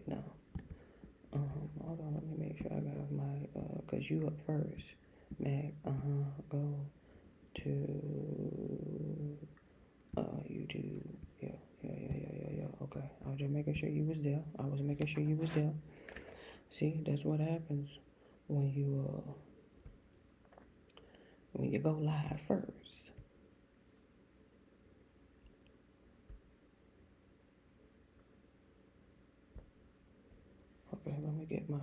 wait, no. Hold on, let me make sure I got my, cause you up first. Mac, go to, YouTube. Yeah. Okay. I was just making sure you was there. I was making sure you was there. See, that's what happens when you go live first. Okay, let me get my,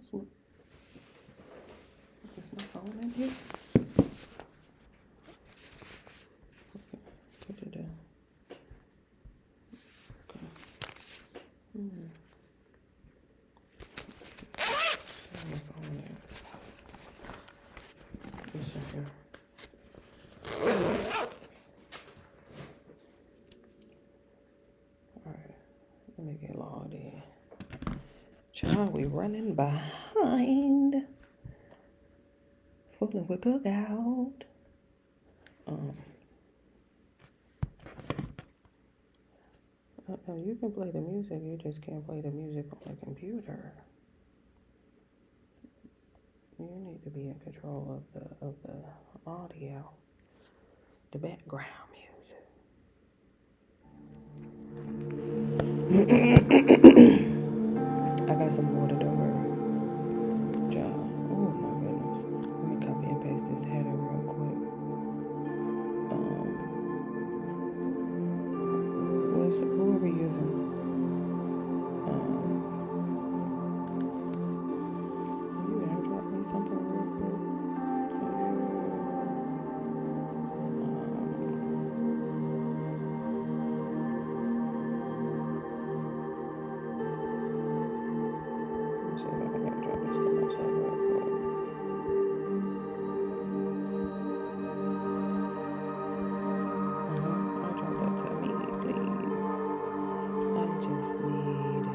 is my phone in here? Okay, put it down. Okay. My phone there. It's in here. Alright, let me get logged in. Child, we running behind. Fooling with cookout. You can play the music, you just can't play the music on the computer. You need to be in control of the audio, the background music. I got some more to do. Job. Oh my goodness. Let me copy and paste this header real quick. Who are we using? You airdrop me something real quick. Let me see if I can airdrop this to myself real quick. Airdrop that to me, please. I just need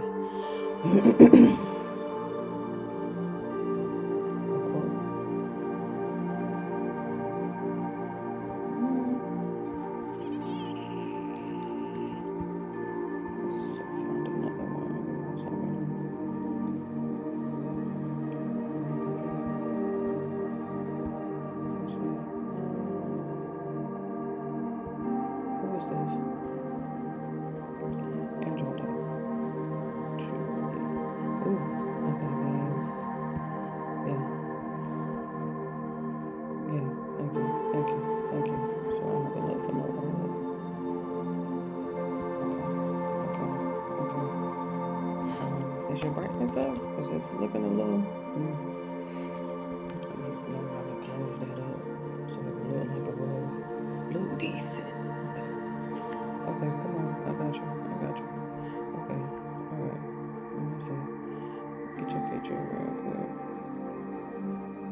Is your brightness up? Is this looking a little? I'm gonna close that up so it look like a little decent. Okay, come on. I got you. Okay, alright. Let me see. Get your picture real quick.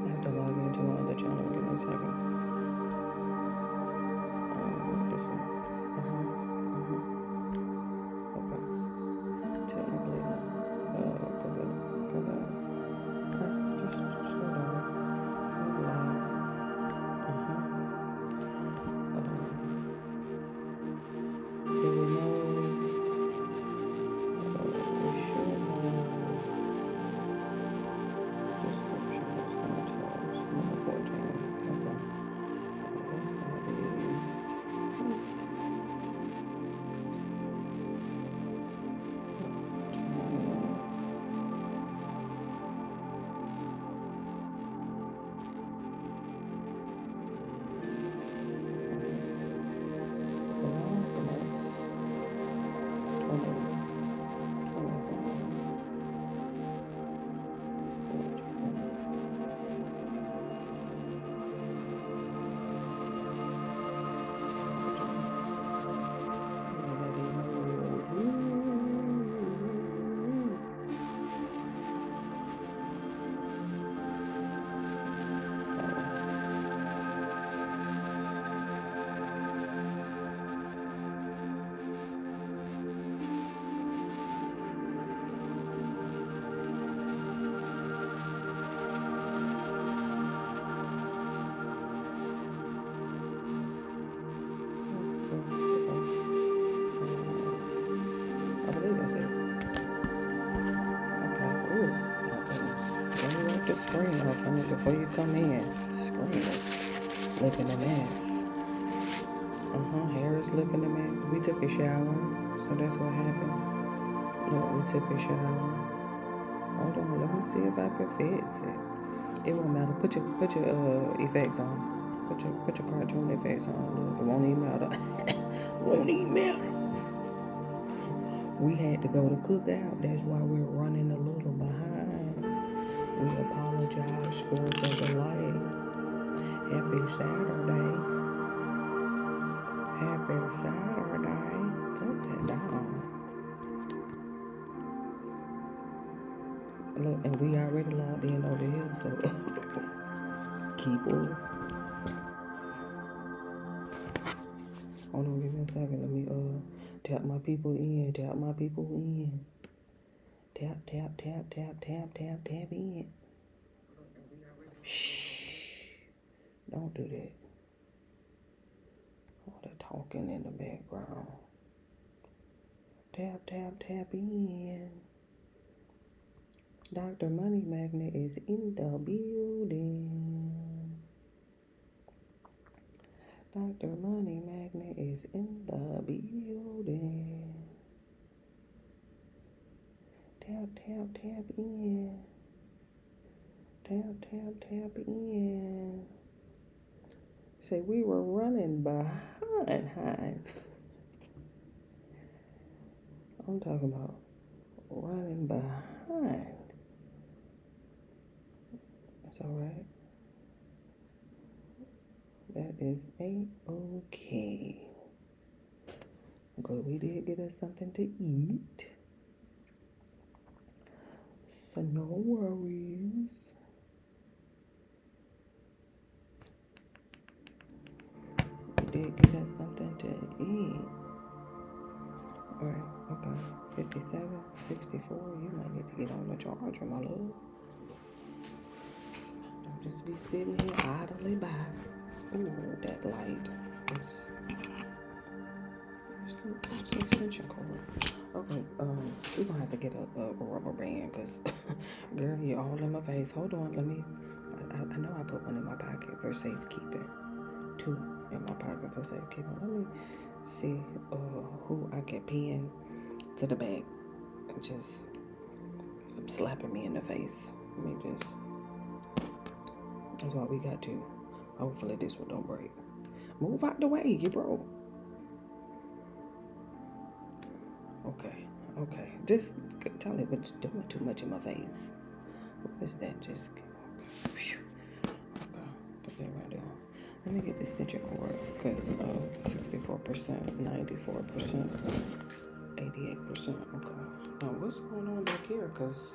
I have to log into my other channel. Give me a second. This one. Okay. Technically, just slow down. We're live. Do we know? We should have description. It's gonna tell us number 14. Okay. It's gonna be. the screen off, honey, before you come in. Screen is looking a mess. Hair is looking a mess. We took a shower, so that's what happened. Look, we took a shower. Hold on, let me see if I can fix it. It won't matter. Put your effects on. Put your cartoon effects on. Look, it won't even matter. Won't even matter. We had to go to cookout. That's why we're running a little behind. We apologize for the delay. Happy Saturday. Happy Saturday. Cut that down. Look, and we already logged in over here, so keep on. Hold on, give me a second. Let me tap my people in. Tap my people in. Tap in. Shh. Don't do that. All the talking in the background. Tap in. Dr. Money Magnet is in the building. Dr. Money Magnet is in the building. Tap in. Tap in. Say we were running behind. I'm talking about running behind. That's all right. That is A-okay. Good, we did get us something to eat. So no worries. We did get us something to eat. Alright, okay. 57, 64. You might get to get on the charger, my love. Don't just be sitting here idly by. Ooh, that light is it's an extension cord. Okay, we're gonna have to get a rubber band because girl, you're all in my face. Hold on, let me I know I put one in my pocket for safekeeping. 2 in my pocket for safekeeping. Let me see who I can pin to the back and just slapping me in the face. Let me just that's why we got to. Hopefully this one don't break. Move out the way, you broke. Okay. Just tell it what's doing too much in my face. What is that? Just okay. Put that right there. Let me get this extension cord because 64%, 94%, 88%. Okay. Now what's going on back here? Cause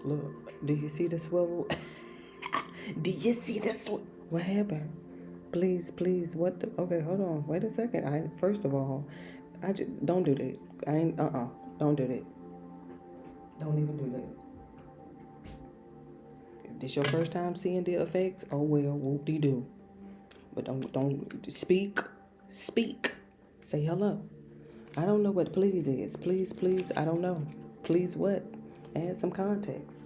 look, do you see the swivel? Do you see this? What happened? Please, what the? Okay, hold on. Wait a second. First of all, I just don't do that. Don't do that. Don't even do that. If this your first time seeing the effects, oh well, whoop-de-doo. But don't speak. Say hello. I don't know what please is. Please, I don't know. Please what? Add some context.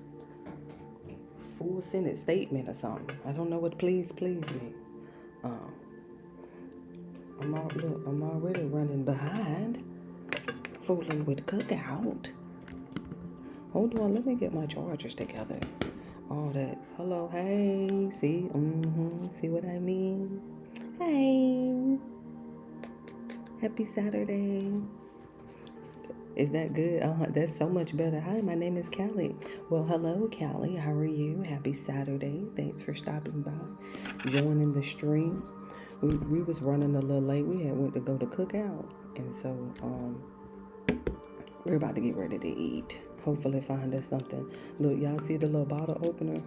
Full sentence statement or something. I don't know what please mean. I'm already running behind. Fooling with cookout. Hold on, let me get my chargers together. All that. Hello, hey, see? See what I mean? Hey. Happy Saturday. Is that good? That's so much better. Hi, my name is Callie. Well, hello, Callie. How are you? Happy Saturday. Thanks for stopping by, joining the stream. We was running a little late. We had went to go to cookout, and so we're about to get ready to eat. Hopefully, find us something. Look, y'all see the little bottle opener?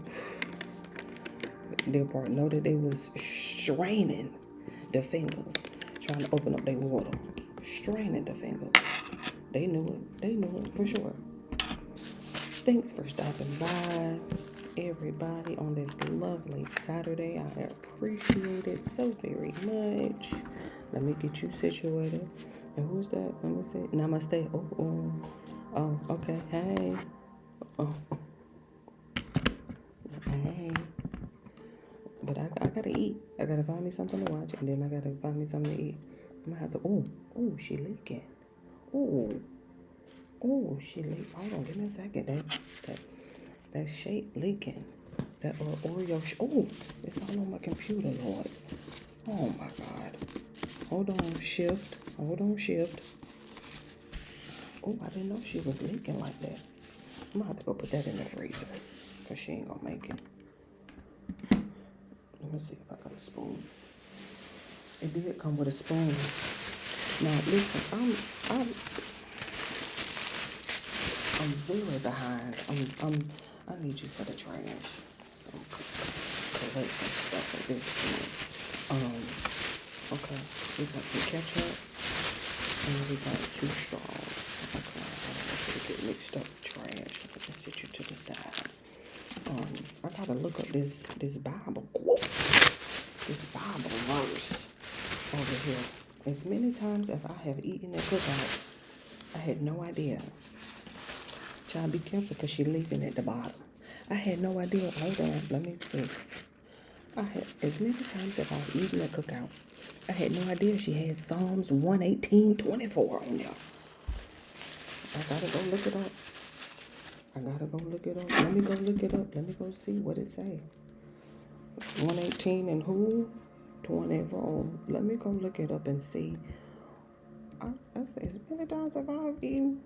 Their part know that they was straining the fingers, trying to open up their water, straining the fingers. They knew it for sure. Thanks for stopping by, everybody, on this lovely Saturday. I appreciate it so very much. Let me get you situated. And who's that? Let me see. Namaste. Oh, okay. Hey. Oh, hey. But I gotta eat. I gotta find me something to watch, and then I gotta find me something to eat. I'm gonna have to. Oh, she leaking. Oh, she leak. Hold on, give me a second. That shake leaking. That Oreo. Oh, it's all on my computer, Lord. Oh my God. Hold on, shift. Hold on, shift. Oh, I didn't know she was leaking like that. I'm gonna have to go put that in the freezer, cause she ain't gonna make it. Let me see if I got a spoon. It did come with a spoon. Now listen, I'm very behind. I need you for the trash. So I'm collecting stuff at this point. Okay. We got some ketchup and we got 2 straws. Okay. I don't want you to get mixed up with trash. Let me sit you to the side. I gotta look up this Bible quote. This Bible verse over here. As many times as I have eaten at cookout, I had no idea. Child, be careful because she's leaking at the bottom. I had no idea. Hold on, let me see. I had as many times as I've eaten at cookout, I had no idea she had Psalms 118:24 on there. I gotta go look it up. Let me go look it up. Let me go see what it say. 118 and who? 24. Let me go look it up and see. That's as many times as I've eaten.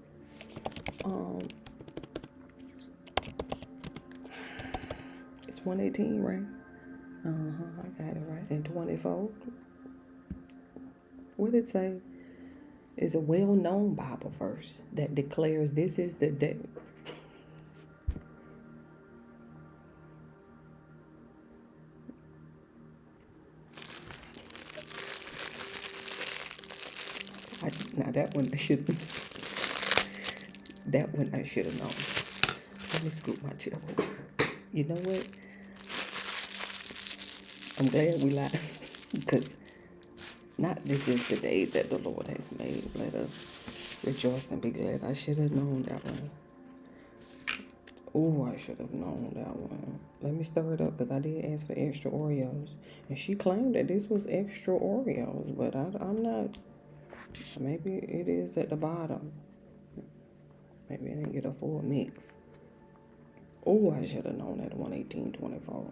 It's 118, right? I got it right. And 24. What did it say? Is a well-known Bible verse that declares this is the day. Now that one I should. That one I should have known. Let me scoop my chip. You know what? I'm glad we lied because not this is the day that the Lord has made. Let us rejoice and be glad. I should have known that one. Oh, I should have known that one. Let me stir it up because I did ask for extra Oreos. And she claimed that this was extra Oreos, but I'm not. Maybe it is at the bottom. Maybe I didn't get a full mix. Oh, I should have known that 118:24.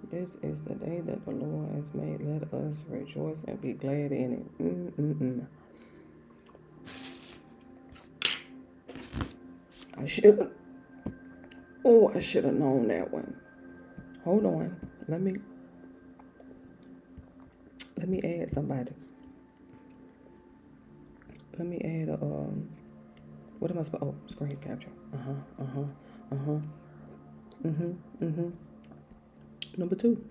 This is the day that the Lord has made. Let us rejoice and be glad in it. I should. Oh, I should have known that one. Hold on. Let me add somebody. Let me add a what am I supposed? Oh, screen capture. Number 2.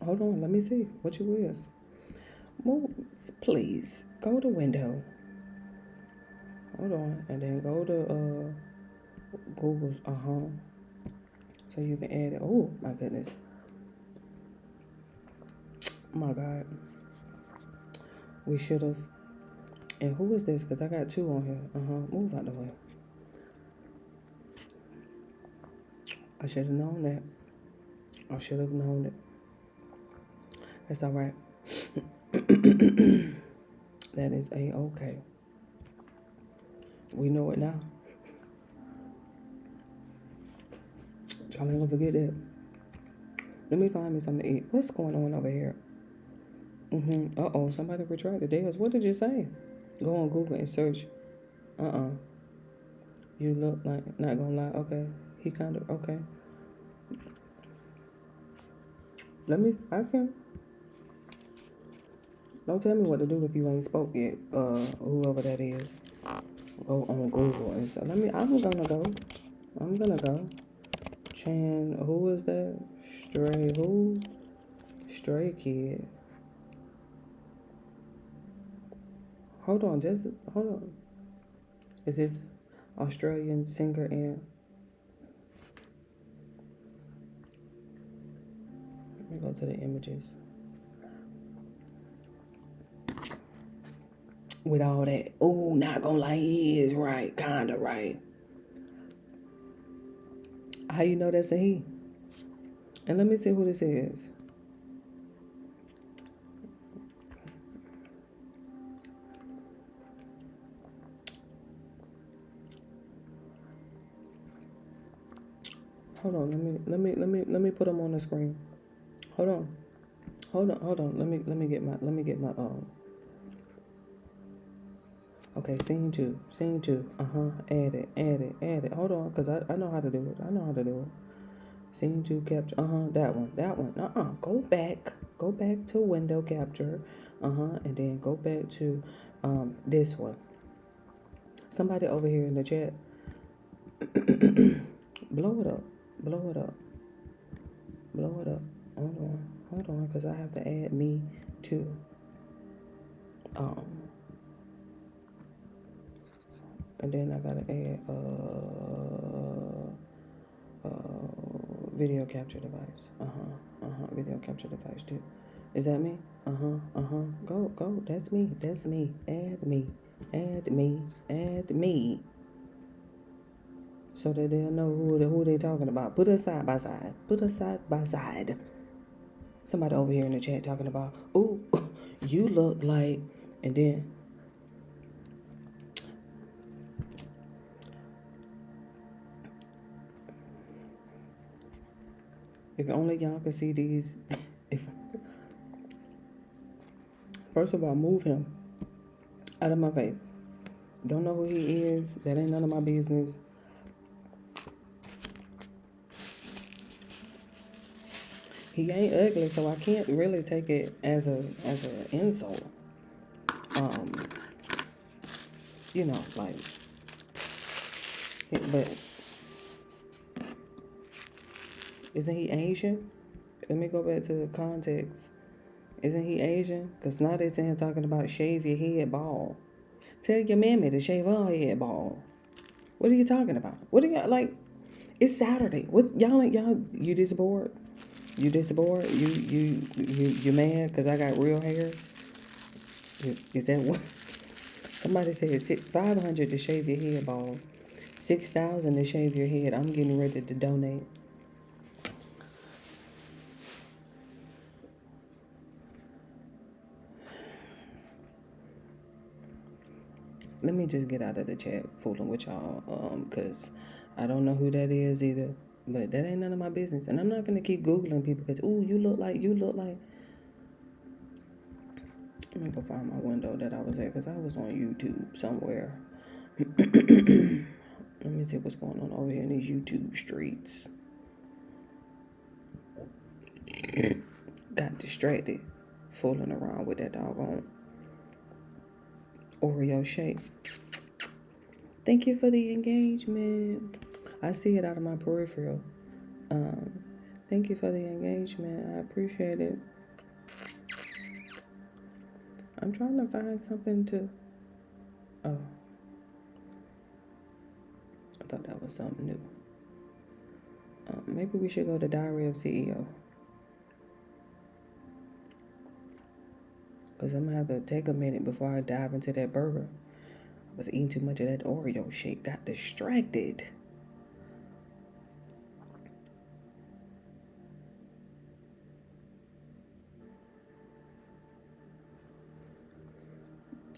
Hold on. Let me see what you is. Move, please. Go to window. Hold on, and then go to Google's. So you can add it. Oh my goodness. My God. We should have. And who is this? Because I got 2 on here. Move out the way. I should have known that. I should have known it. That's all right. That is A-okay. We know it now. Y'all ain't gonna forget that. Let me find me something to eat. What's going on over here? Uh-oh, somebody retracted theirs. What did you say? Go on Google and search. You look like, not gonna lie. Okay. He kind of, okay. Don't tell me what to do if you ain't spoke yet. Whoever that is. Go on Google and so I'm gonna go. Chan, who is that? Stray Kid. Hold on. Is this Australian singer and let me go to the images. With all that, not gonna lie, he is right, kinda right. How you know that's a he? And let me see who this is. Hold on, let me put him on the screen. Hold on. Hold on. Let me get my okay, scene two. Add it. Hold on, cause I know how to do it. Scene two capture. That one. Go back to window capture. And then go back to this one. Somebody over here in the chat, blow it up. Hold on, cause I have to add me too. And then I gotta add video capture device. Video capture device too. Is that me? Go. That's me. Add me. So that they'll know who they talking about. Put us side by side. Somebody over here in the chat talking about, ooh, you look like, and then if only y'all could see these. If first of all, move him out of my face. Don't know who he is. That ain't none of my business. He ain't ugly, so I can't really take it as an insult. You know, like, but isn't he Asian? Let me go back to the context. Isn't he Asian? Because now they're saying talking about shave your head bald. Tell your mammy to shave her head bald. What are you talking about? What are y'all like? It's Saturday. What y'all? You this bored? You this bored? You mad because I got real hair? Is that what? Somebody said 500 to shave your head bald, 6,000 to shave your head. I'm getting ready to donate. Let me just get out of the chat fooling with y'all, cause I don't know who that is either. But that ain't none of my business, and I'm not gonna keep googling people because ooh, you look like. Let me go find my window that I was at because I was on YouTube somewhere. Let me see what's going on over here in these YouTube streets. Got distracted fooling around with that doggone Oreo shake. Thank you for the engagement. I see it out of my peripheral. Thank you for the engagement. I appreciate it. I'm trying to find something to... Oh. I thought that was something new. Maybe we should go to Diary of CEO. Because I'm going to have to take a minute before I dive into that burger. I was eating too much of that Oreo shake. Got distracted.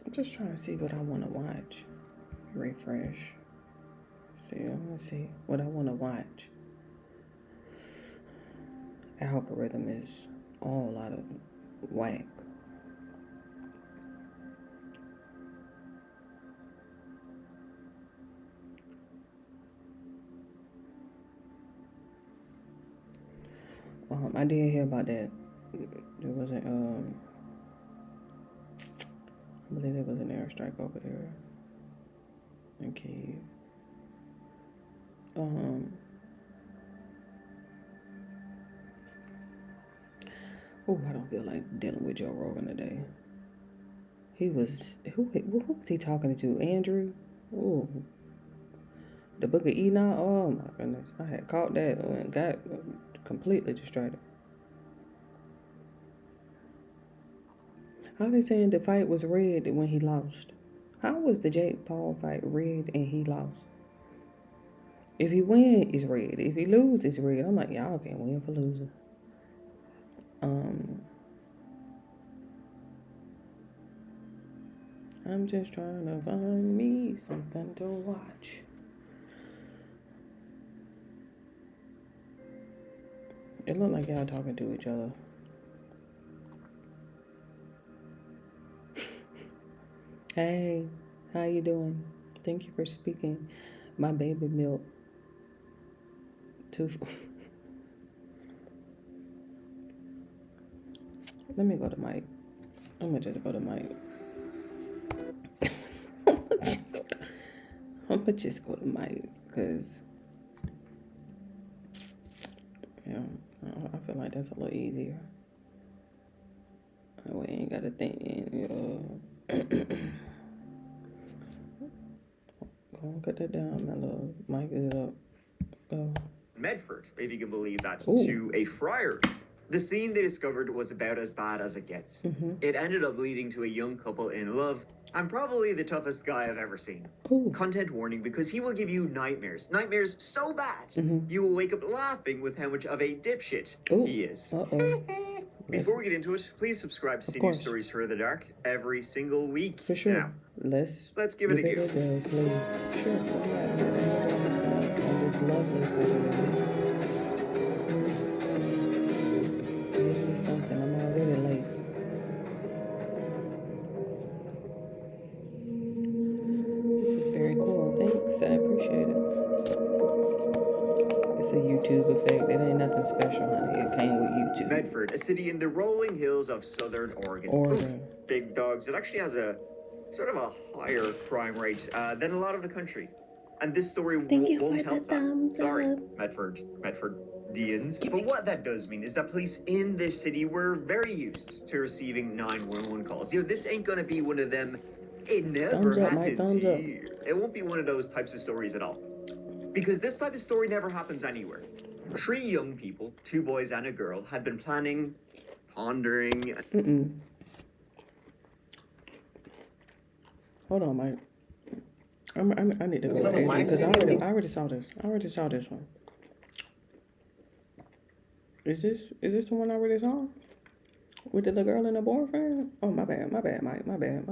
I'm just trying to see what I want to watch. Refresh. See, I'm going to see what I want to watch. Algorithm is all out of whack. I did hear about that. There was I believe there was an airstrike over there in Kyiv. I don't feel like dealing with Joe Rogan today. Who was he talking to? Andrew? Oh, the Book of Enoch? Oh my goodness. I had caught that and got completely distracted. How they saying the fight was rigged when he lost? How was the Jake Paul fight rigged and he lost? If he win, it's red. If he lose, it's red. I'm like, y'all can't win for losing. I'm just trying to find me something to watch. It look like y'all talking to each other. Hey, how you doing? Thank you for speaking. My baby milk. Let me go to Mike. I'm gonna just go to Mike. I'm gonna just go to Mike because I feel like that's a little easier. We ain't gotta think. Go on, cut that down, my love. Mike is up. Go. Medford, if you can believe that, to a friar. The scene they discovered was about as bad as it gets. It ended up leading to a young couple in love, and probably the toughest guy I've ever seen. Content warning, because he will give you nightmares. Nightmares so bad, you will wake up laughing with how much of a dipshit he is. Before we get into it, please subscribe to see new stories for the dark every single week. For sure. Now, let's give it a go. Please. Sure. Why not? On this lovely Saturday. Give me something. I'm already late. This is very cool. Thanks. I appreciate it. It's a YouTube effect. It ain't nothing special, honey. It came with YouTube. Medford, a city in the rolling hills of southern Oregon. Big dogs. It actually has a sort of a higher crime rate than a lot of the country. And this story won't help that. Sorry, Medfordians. But what that does mean is that police in this city were very used to receiving 911 calls. You know, this ain't gonna be one of them. It never happens here. It won't be one of those types of stories at all. Because this type of story never happens anywhere. 3 young people, 2 boys and a girl, had been pondering. Hold on, Mike. I need to go to Adrian because I already saw this. I already saw this one. Is this the one I already saw? With the little girl and the boyfriend? Oh, my bad, Mike. My bad.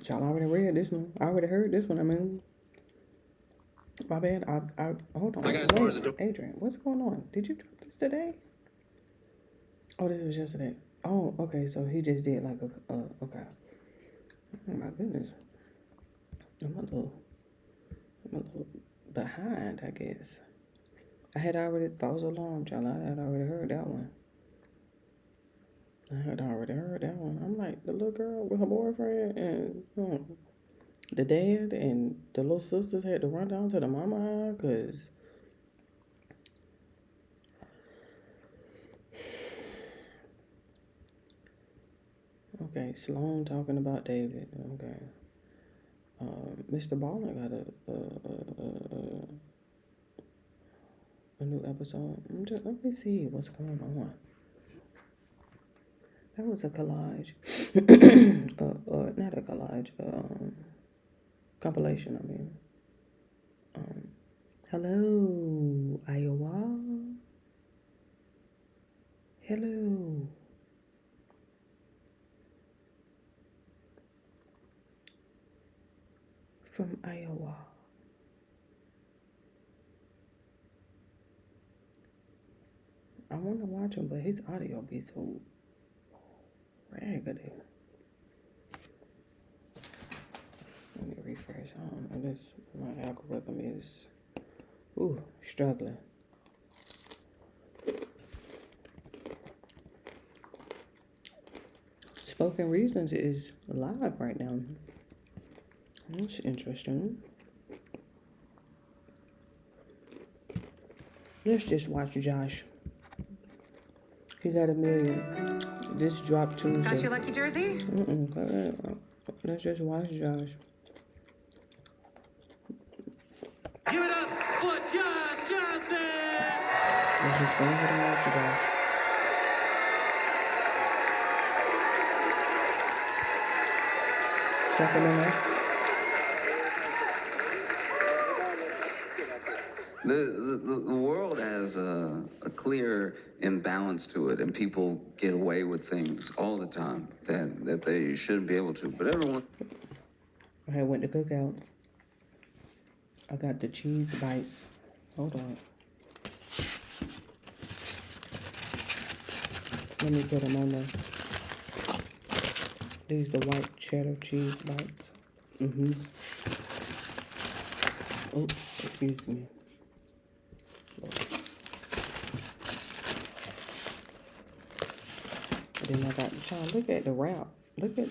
Y'all already read this one. I already heard this one. I mean, my bad. I hold on. Wait, Adrian, what's going on? Did you drop this today? Oh, this was yesterday. Oh, okay. So he just did like okay. Oh my goodness. I'm a little behind, I guess. I had already false alarm, y'all. I had already heard that one. I'm like, the little girl with her boyfriend and the dad and the little sisters had to run down to the mama because okay, Sloan talking about David. Okay. Mr. Ballin got a new episode. Let me see what's going on. That was a collage. Not a collage. Compilation, I mean. Hello, Iowa. Hello. From Iowa. I want to watch him, but his audio be so raggedy. Let me refresh. I don't know. My algorithm is struggling. Spoken Reasons is live right now. That's interesting. Let's just watch Josh. He got 1 million. This dropped Tuesday. Got your lucky jersey? Let's just watch Josh. Give it up for Josh Johnson! Let's just go ahead and watch Josh. Second enough. The world has a clear imbalance to it, and people get away with things all the time that they shouldn't be able to. But everyone. I went to cookout. I got the cheese bites. Hold on. Let me put them on there. These the white cheddar cheese bites. Oh, excuse me. And then I got the child. Look at the wrap. Look at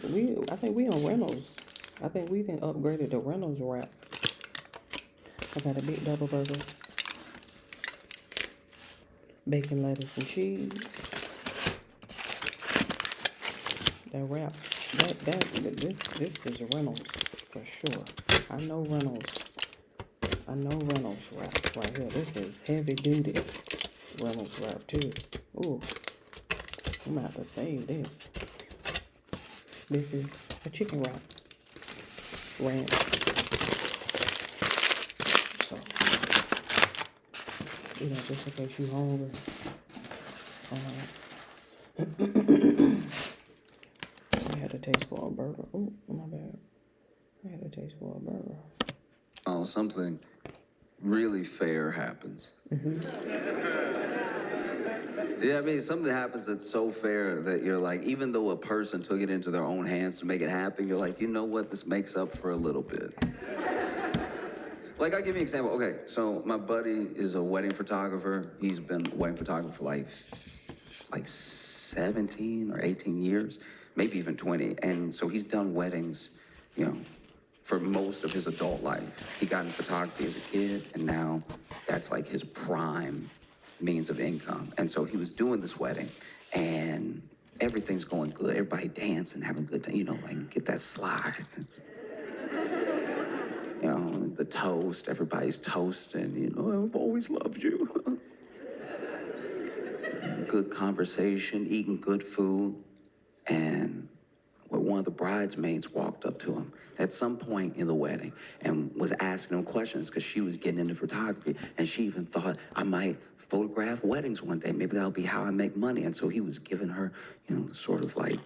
I think we on Reynolds. I think we done upgraded the Reynolds wrap. I got a big double burger. Bacon, lettuce, and cheese. That wrap. This is Reynolds for sure. I know Reynolds. I know Reynolds wrap right here. This is heavy duty Reynolds wrap too. Ooh. I'm about to save this. This is a chicken wrap. Ranch. So, you know, just in case you're hungry. I had a taste for a burger. Oh, my bad. I had a taste for a burger. Oh, something really fair happens. Yeah, I mean, something happens that's so fair that you're like, even though a person took it into their own hands to make it happen, you're like, you know what, this makes up for a little bit. Like, I'll give you an example. Okay, so my buddy is a wedding photographer. He's been a wedding photographer for like 17 or 18 years, maybe even 20. And so he's done weddings, you know, for most of his adult life. He got into photography as a kid, and now that's like his prime means of income. And so he was doing this wedding, and everything's going good. Everybody dancing, having a good time, you know, like get that slide. You know, the toast, everybody's toasting, you know, I've always loved you. Good conversation, eating good food. And one of the bridesmaids walked up to him at some point in the wedding and was asking him questions because she was getting into photography, and she even thought, I might photograph weddings one day. Maybe that'll be how I make money. And so he was giving her, you know, sort of like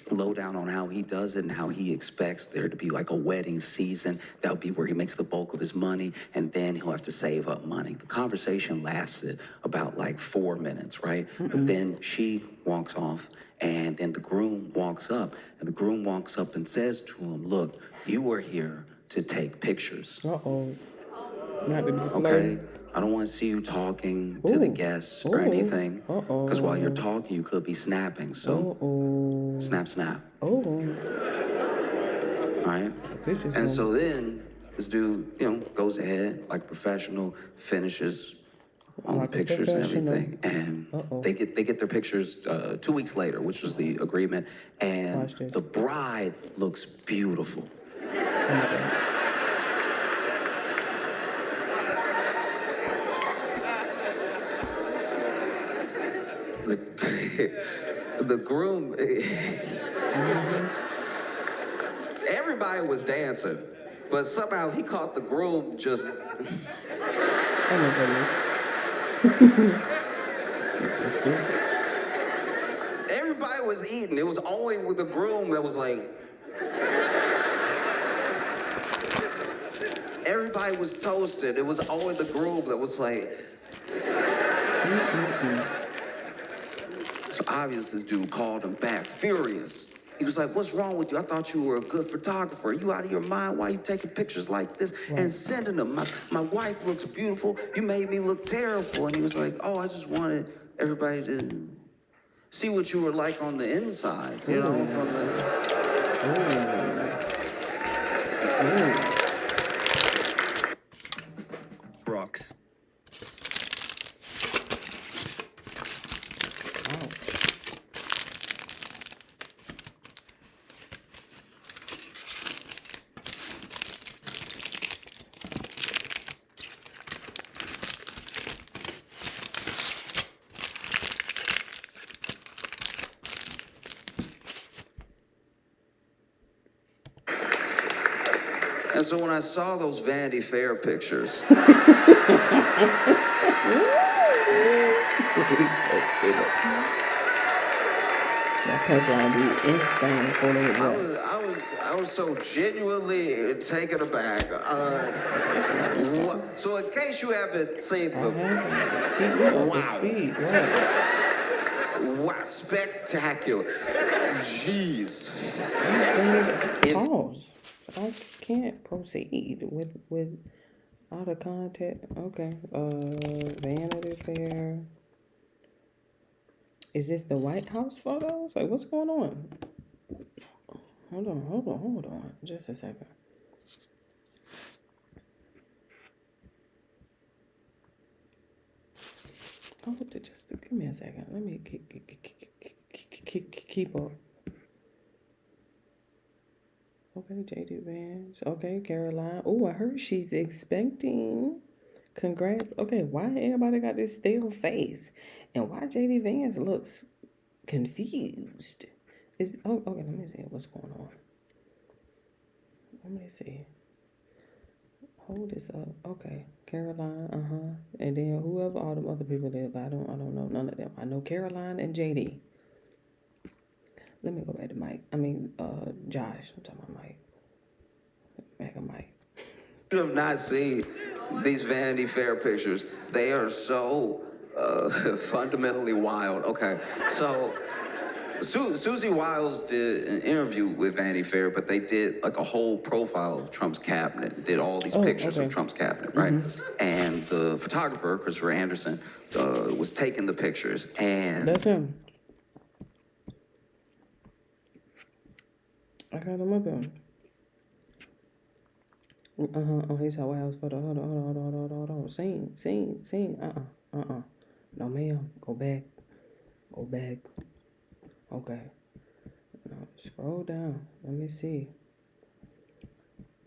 lowdown on how he does it and how he expects there to be like a wedding season. That'll be where he makes the bulk of his money, and then he'll have to save up money. The conversation lasted about like 4 minutes, right? But then she walks off, and then the groom walks up, and the groom walks up and says to him, look, you are here to take pictures. Uh-oh. Not to be Okay? flirty. I don't want to see you talking to the guests or anything. Because while you're talking, you could be snapping. So, snap, snap. Oh. All right? And so then this dude, you know, goes ahead like a professional, finishes all the pictures and everything. And they get their pictures 2 weeks later, which was the agreement. And the bride looks beautiful. Oh my God. The groom, everybody was dancing, but somehow he caught the groom just. Oh my goodness. Everybody was eating. It was only with the groom that was like. Everybody was toasted. It was only the groom that was like. So obviously this dude called him back, furious. He was like, what's wrong with you? I thought you were a good photographer. Are you out of your mind? Why are you taking pictures like this and sending them? My wife looks beautiful. You made me look terrible. And he was like, oh, I just wanted everybody to see what you were like on the inside, you know, from the... Rocks. And so when I saw those Vanity Fair pictures, so stupid. That punchline be insane for the I was so genuinely taken aback. So in case you haven't seen the Wow. Speed. Right. wow, spectacular. Jeez. Pause. I can't proceed with out of context. Okay. Vanity Fair. Is this the White House photos? Like, what's going on? Hold on. Just a second. Just give me a second. Let me keep up. Okay, JD Vance. Okay, Caroline. Oh, I heard she's expecting. Congrats. Okay, why everybody got this stale face? And why JD Vance looks confused? Okay, let me see what's going on. Let me see. Hold this up. Okay, Caroline, and then whoever all the other people there, but I don't know none of them. I know Caroline and JD. Let me go back to Mike. Josh. I'm talking about Mike. Back on Mike. You have not seen these Vanity Fair pictures. They are so fundamentally wild. Okay, so Susie Wiles did an interview with Vanity Fair, but they did like a whole profile of Trump's cabinet, did all these pictures of Trump's cabinet, right? And the photographer, Christopher Anderson, was taking the pictures, and that's him. I got him up here. Oh, he's our house photo. Hold on. Sing. No, ma'am. Go back. Okay. Now, scroll down. Let me see.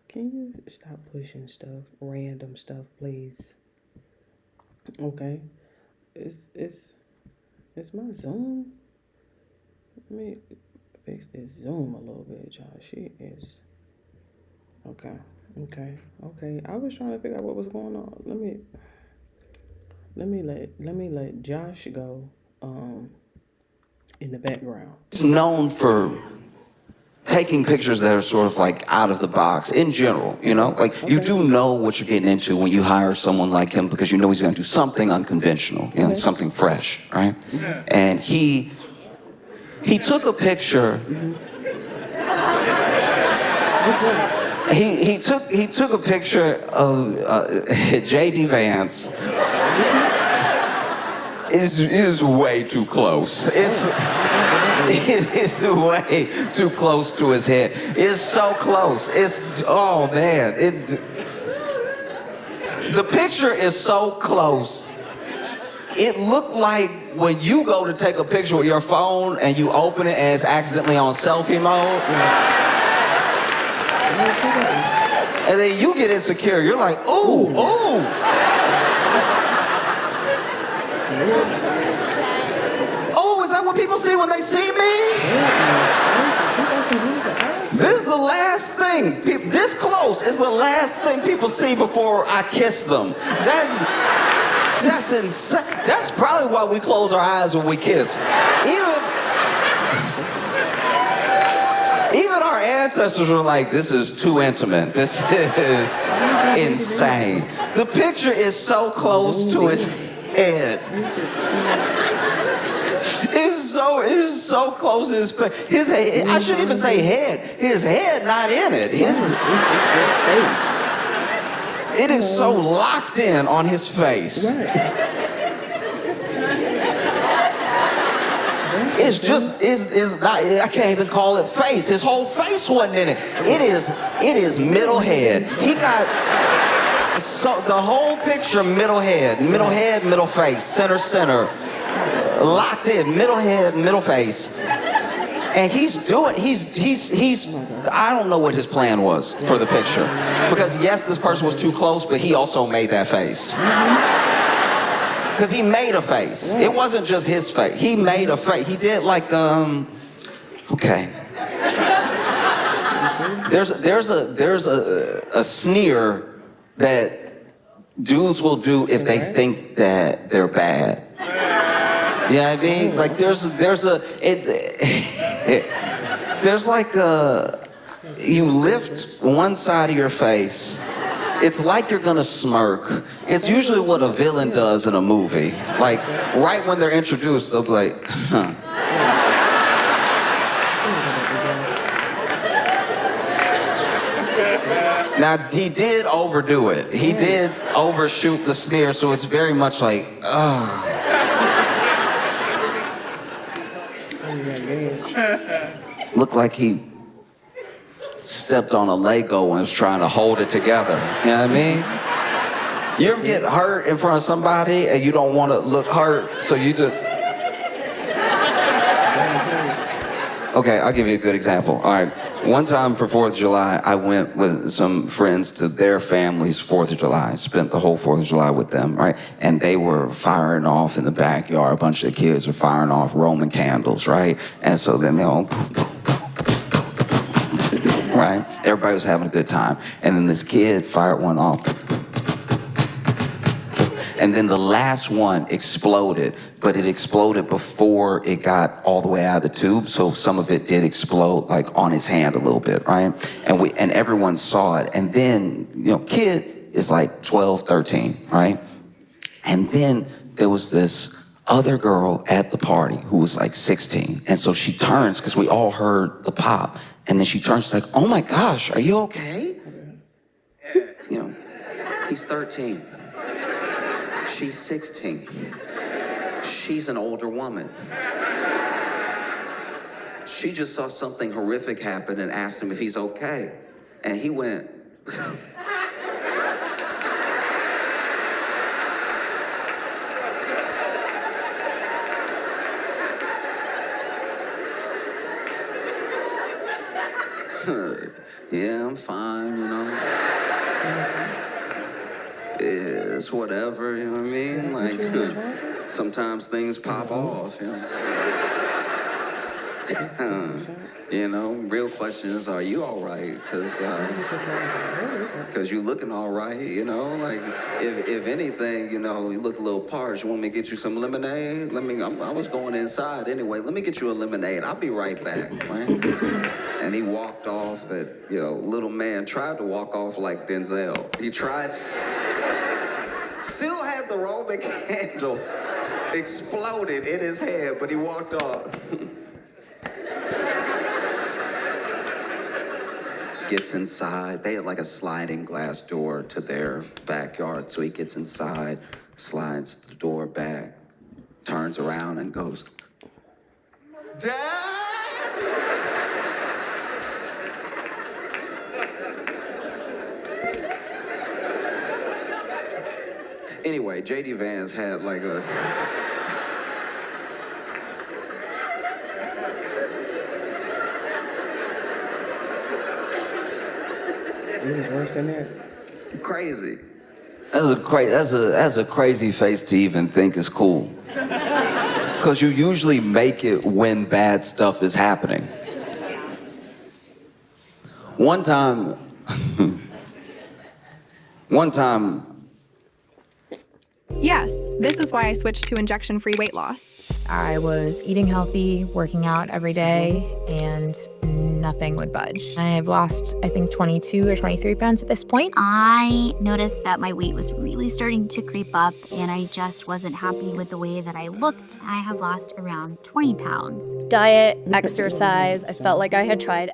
Can you stop pushing stuff, random stuff, please? Okay. It's my Zoom. Let me fix this Zoom a little bit, y'all. She is. Okay. I was trying to figure out what was going on. Let me let Josh go in the background. he's known for taking pictures that are sort of like out of the box in general, you know? Like, you do know what you're getting into when you hire someone like him because you know he's gonna do something unconventional, you know, something fresh, right? And he took a picture. He took a picture of JD Vance. Is way too close. It's way too close to his head. It's so close. Oh man. The picture is so close. It looked like when you go to take a picture with your phone and you open it and it's accidentally on selfie mode. And then you get insecure. You're like, ooh. Oh, is that what people see when they see me? This is the last thing. This close is the last thing people see before I kiss them. That's insane. That's probably why we close our eyes when we kiss. Even our ancestors were like, this is too intimate. This is insane. The picture is so close to his head. It is so close to his face. His head, I shouldn't even say head. His head not in it. It is so locked in on his face. It's not, I can't even call it face. His whole face wasn't in it. It is middle head. He got the whole picture middle head, middle face, center, locked in, middle head, middle face. And he's I don't know what his plan was for the picture. Because yes, this person was too close, but he also made that face. Because he made a face. It wasn't just his face. He made a face. He did like, okay. There's a sneer that dudes will do if they think that they're bad. You know what I mean? Like there's like you lift one side of your face. It's like you're gonna smirk. It's usually what a villain does in a movie. Like right when they're introduced, they'll be like, huh. Now, he did overdo it. He did overshoot the sneer, so it's very much like, oh. Looked like he stepped on a Lego and was trying to hold it together. You know what I mean? You ever get hurt in front of somebody and you don't want to look hurt, so you just... Okay, I'll give you a good example. All right, one time for 4th of July, I went with some friends to their family's 4th of July. Spent the whole 4th of July with them, right? And they were firing off in the backyard. A bunch of the kids were firing off Roman candles, right? And so then they all, right? Everybody was having a good time. And then this kid fired one off. And then the last one exploded, but it exploded before it got all the way out of the tube, so some of it did explode, like on his hand a little bit, right? And everyone saw it. And then, you know, kid is like 12, 13, right? And then there was this other girl at the party who was like 16. And so she turns, because we all heard the pop, and then she turns like, oh my gosh, are you okay? You know, he's 13. She's 16. She's an older woman. She just saw something horrific happen and asked him if he's okay. And he went, yeah, I'm fine, you know. It's whatever, you know what I mean? Like, sometimes things pop off, you know what I'm saying? You know, real question is, are you all right? Because you're looking all right, you know? Like, if anything, you know, you look a little parched. You want me to get you some lemonade? I was going inside anyway. Let me get you a lemonade. I'll be right back, right? And he walked off little man tried to walk off like Denzel. He tried, still had the Roman candle exploded in his head, but he walked off. Gets inside. They had like a sliding glass door to their backyard, so he gets inside, slides the door back, turns around and goes, Dad! Anyway, J.D. Vance had like a... It was worse than that. Crazy. That's a crazy face to even think is cool. Because you usually make it when bad stuff is happening. One time, Yes, this is why I switched to injection-free weight loss. I was eating healthy, working out every day, and nothing would budge. I've lost, I think, 22 or 23 pounds at this point. I noticed that my weight was really starting to creep up, and I just wasn't happy with the way that I looked. I have lost around 20 pounds. Diet, exercise, I felt like I had tried.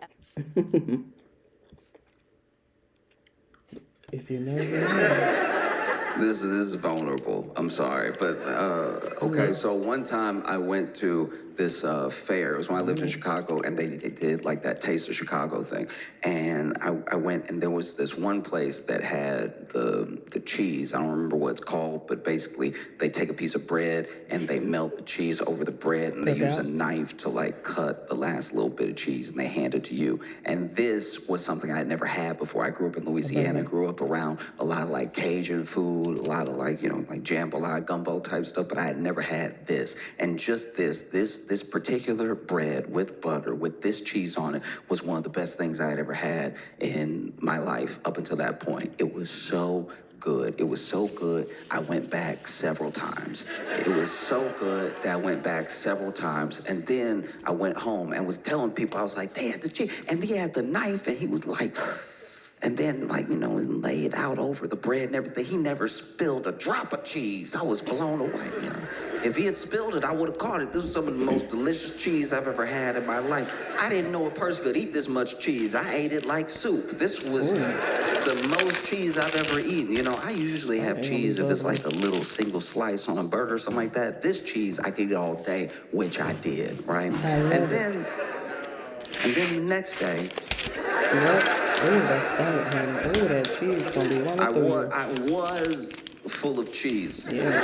If you know, you know. This is vulnerable. I'm sorry, but okay. So one time I went to this fair. It was when I lived in Chicago, and they did like that Taste of Chicago thing. And I went, and there was this one place that had the cheese. I don't remember what it's called, but basically they take a piece of bread and they melt the cheese over the bread, and they use a knife to like cut the last little bit of cheese, and they hand it to you. And this was something I had never had before. I grew up in Louisiana. Grew up around a lot of like Cajun food, a lot of like jambalaya, gumbo type stuff, but I had never had this. And just this particular bread with butter, with this cheese on it, was one of the best things I had ever had in my life up until that point. It was so good. It was so good, I went back several times. It was so good that I went back several times. And then I went home and was telling people, I was like, they had the cheese. And he had the knife, and he was like, and then, like, you know, laid out over the bread and everything. He never spilled a drop of cheese. I was blown away. You know? If he had spilled it, I would have caught it. This was some of the most delicious cheese I've ever had in my life. I didn't know a person could eat this much cheese. I ate it like soup. This was the most cheese I've ever eaten. You know, I usually have cheese if it's like a little single slice on a burger or something like that. This cheese, I could eat all day, which I did, right? And then the next day, Oh, that stomach hammer. Oh, that cheese gonna be running through you. I was full of cheese. Yeah,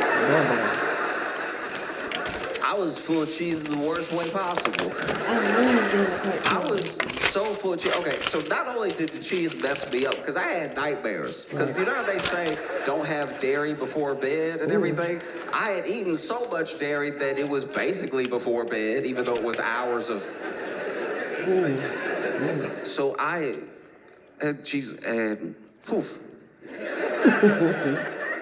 I was full of cheese in the worst way possible. I was so full of cheese. Okay, so not only did the cheese mess me up, because I had nightmares. Because you know how they say don't have dairy before bed and everything? I had eaten so much dairy that it was basically before bed, even though it was hours of... So I had cheese and poof.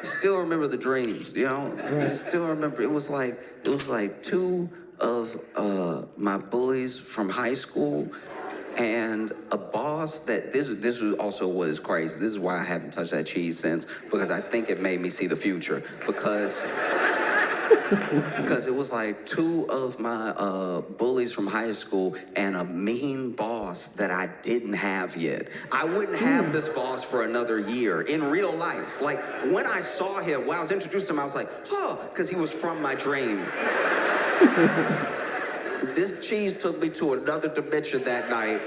Still remember the dreams, you know? I still remember, it was like two of my bullies from high school and a boss that, this was also what is crazy. This is why I haven't touched that cheese since, because I think it made me see the future. Because it was like two of my bullies from high school and a mean boss that I didn't have yet. I wouldn't have this boss for another year in real life. Like, when I saw him, when I was introduced to him, I was like, huh, because he was from my dream. This cheese took me to another dimension that night.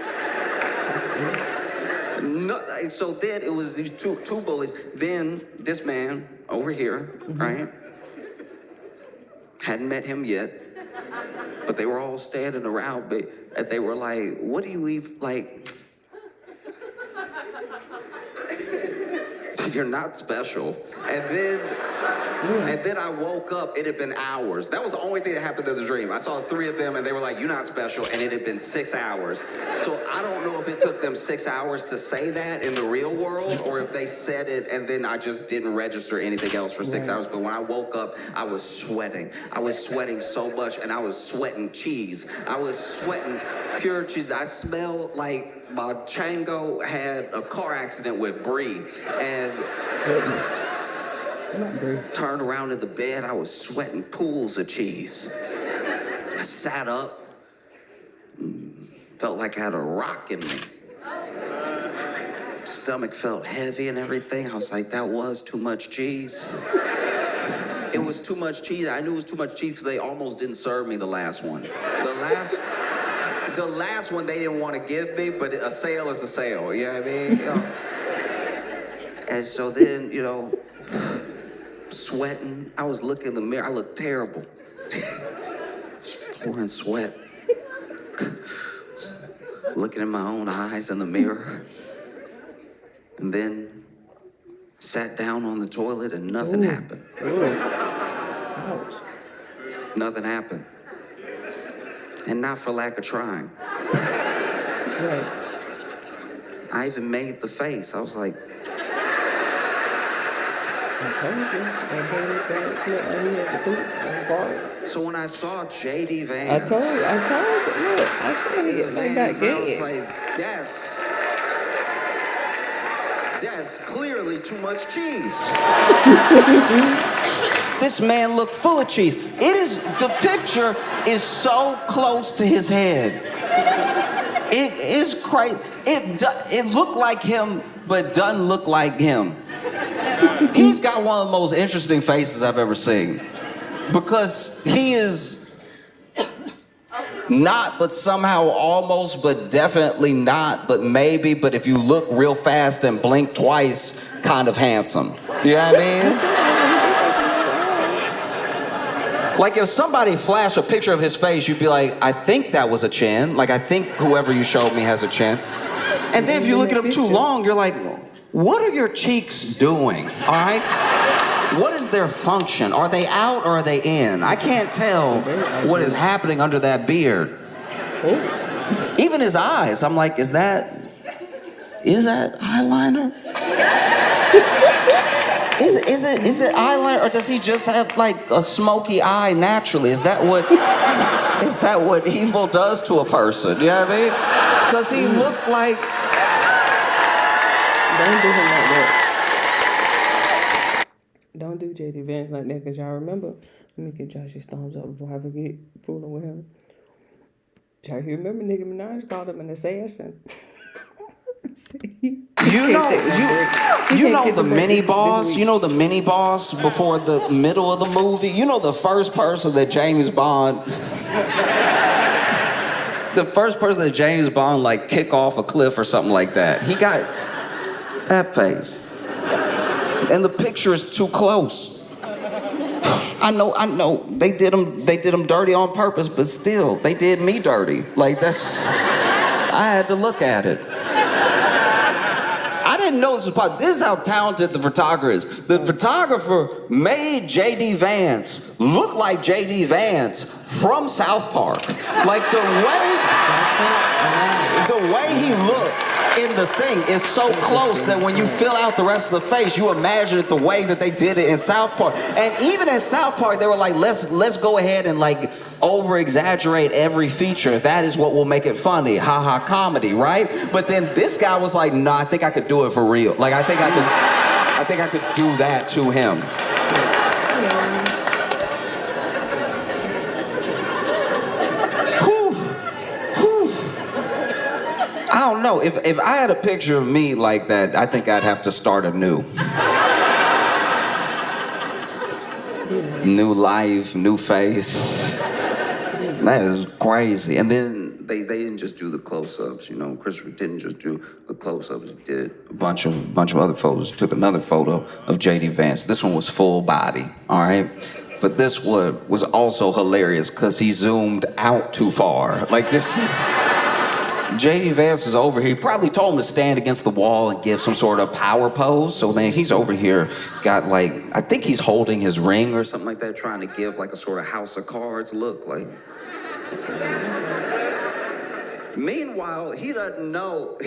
No, so then it was these two bullies. Then this man over here, right? Hadn't met him yet, but they were all standing around me, and they were like, what do you even, like, you're not special. And then I woke up, it had been hours. That was the only thing that happened in the dream. I saw three of them, and they were like, you're not special, and it had been 6 hours. So I don't know if it took them 6 hours to say that in the real world, or if they said it, and then I just didn't register anything else for 6 hours. But when I woke up, I was sweating. I was sweating so much, and I was sweating cheese. I was sweating pure cheese. I smelled like my Chango had a car accident with Bree, and turned around in the bed, I was sweating pools of cheese. I sat up, felt like I had a rock in me. Stomach felt heavy and everything. I was like, that was too much cheese. It was too much cheese. I knew it was too much cheese because they almost didn't serve me the last one. The last one they didn't want to give me, but a sale is a sale, you know what I mean? You know? And so then, you know, sweating, I was looking in the mirror, I looked terrible. Pouring sweat. Looking in my own eyes in the mirror. And then sat down on the toilet and nothing happened. Ouch. Nothing happened. And not for lack of trying. Right. I even made the face. I was like, I told you. That J.D. Vance looked like he had to poop and fart. so when I saw J.D. Vance, I told you. Look, I said it. They got I was gags. like, that's clearly too much cheese. This man looked full of cheese. The picture is so close to his head. It is crazy. It looked like him, but doesn't look like him. He's got one of the most interesting faces I've ever seen. Because he is not, but somehow almost, but definitely not, but maybe, but if you look real fast and blink twice, kind of handsome. You know what I mean? Like if somebody flashed a picture of his face, you'd be like, I think that was a chin. Like I think whoever you showed me has a chin. And then if you look at him too long, you're like, what are your cheeks doing, all right? What is their function? Are they out or are they in? I can't tell what is happening under that beard. Even his eyes, I'm like, is that eyeliner? Is it eyeliner, or does he just have like a smoky eye naturally? Is that what evil does to a person? You know what I mean? Does he look like? Don't do him like that. Don't do JD Vance like that, because y'all remember. Let me get Josh's thumbs up before I forget fooling with him. Y'all remember Nicki Minaj called him an assassin? You know the mini boss. You know the mini boss before the middle of the movie. You know the first person that James Bond. The first person that James Bond like kick off a cliff or something like that. He got that face. And the picture is too close. I know. They did him dirty on purpose, but still, they did me dirty. Like that's, I had to look at it. I didn't know this was possible. This is how talented the photographer is. The photographer made J.D. Vance look like J.D. Vance from South Park. Like the way he looked in the thing is so close that when you fill out the rest of the face, you imagine it the way that they did it in South Park. And even in South Park, they were like, let's go ahead and like over-exaggerate every feature. That is what will make it funny. Ha-ha comedy, right? But then this guy was like, nah, I think I could do it for real. Like I think I could do that to him. I don't know. If I had a picture of me like that, I think I'd have to start anew. New life, new face. That is crazy. And then they didn't just do the close-ups, you know. Christopher didn't just do the close-ups. He did a bunch of other photos. Took another photo of J.D. Vance. This one was full body, all right? But this one was also hilarious because he zoomed out too far. Like this... J.D. Vance is over here. He probably told him to stand against the wall and give some sort of power pose. So then he's over here, got like, I think he's holding his ring or something like that, trying to give like a sort of House of Cards look. Like. Meanwhile, he doesn't know.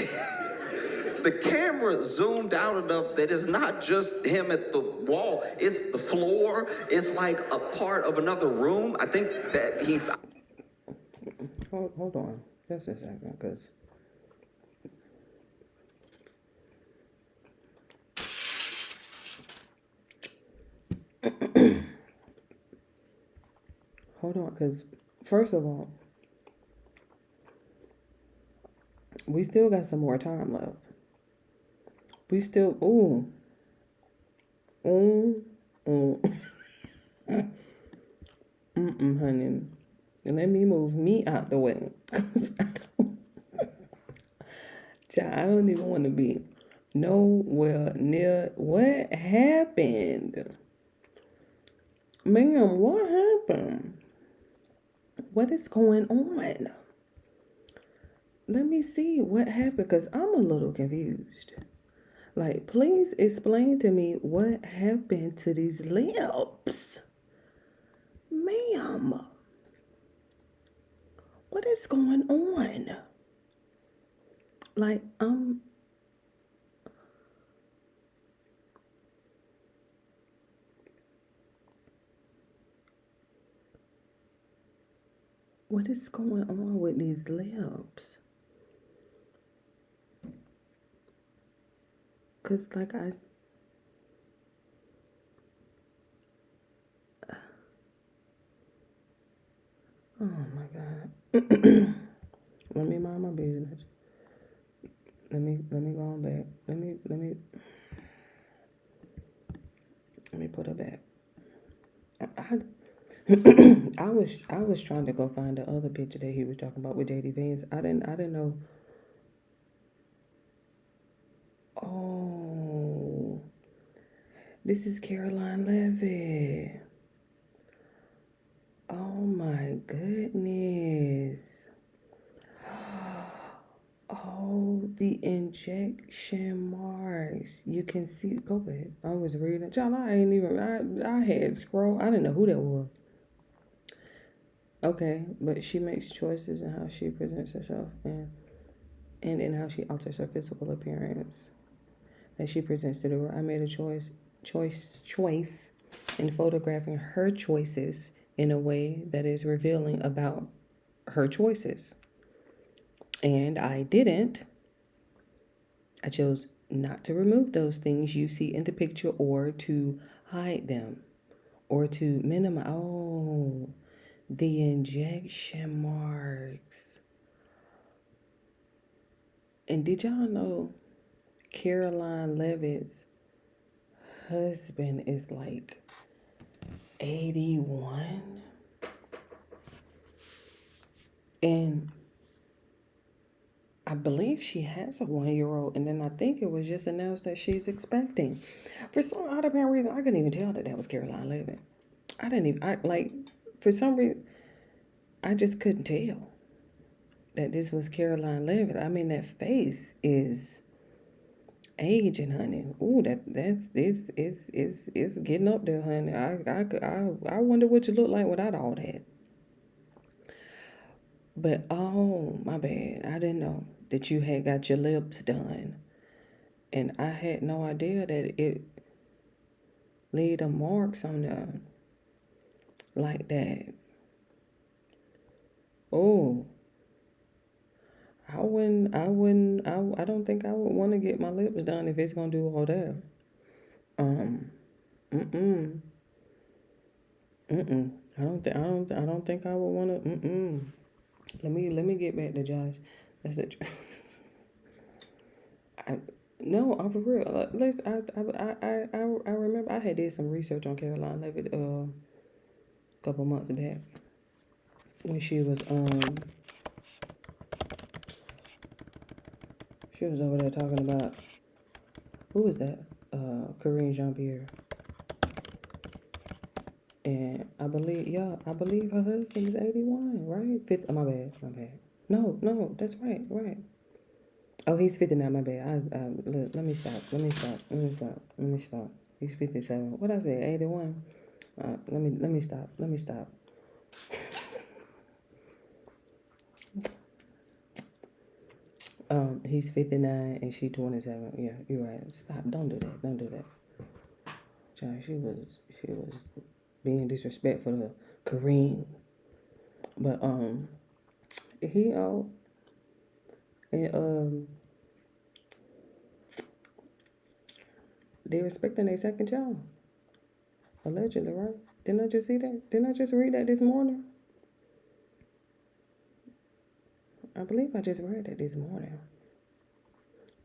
The camera zoomed out enough that it's not just him at the wall. It's the floor. It's like a part of another room. I think that he... Hold on. Just a second, because hold on, because first of all, we still got some more time left. We still, honey. And let me move me out the way. Cause I don't even want to be nowhere near. What happened? Ma'am, what happened? What is going on? Let me see what happened, because I'm a little confused. Like, please explain to me what happened to these lips. Ma'am. What is going on? Like, what is going on with these lips? Cause like oh my God. Let me mind my business. Let me go on back. Let me put her back. I was trying to go find the other picture that he was talking about with J.D. Vance. I didn't know. Oh, this is Caroline Levitt. Oh my goodness. Oh, the injection marks. You can see. Go back. I was reading. Child, I had scroll. I didn't know who that was. Okay, but she makes choices in how she presents herself and in how she alters her physical appearance that she presents to the world. I made a choice choice in photographing her choices in a way that is revealing about her choices. And I didn't. I chose not to remove those things you see in the picture or to hide them or to minimize. Oh, the injection marks. And did y'all know Caroline Levitt's husband is like 81? And I believe she has a 1-year-old, and then I think it was just announced that she's expecting. For some odd apparent reason, I couldn't even tell that was Caroline Levitt. For some reason, I just couldn't tell that this was Caroline Levitt. I mean, that face is aging, honey. Ooh, it's getting up there, honey. I wonder what you look like without all that. But, oh, my bad. I didn't know that you had got your lips done. And I had no idea that it laid the marks on them like that. Oh. I don't think I would want to get my lips done if it's going to do all that. I don't think I would want to, Let me get back to Josh. That's it. No, I'm for real. I remember I had did some research on Caroline Levitt a couple months back when she was over there talking about, who was that? Corinne Jean-Pierre. And I believe her husband is 81, right? My bad. No, that's right. Oh, he's 59, my bad. Let me stop. He's 57. What I say, 81? Let me stop. He's 59 and she 27. Yeah, you're right. Stop. Don't do that. John, she was being disrespectful to Kareem. But he out and they're expecting a second child. Allegedly, right? Didn't I just see that? Didn't I just read that this morning? I believe I just read that this morning.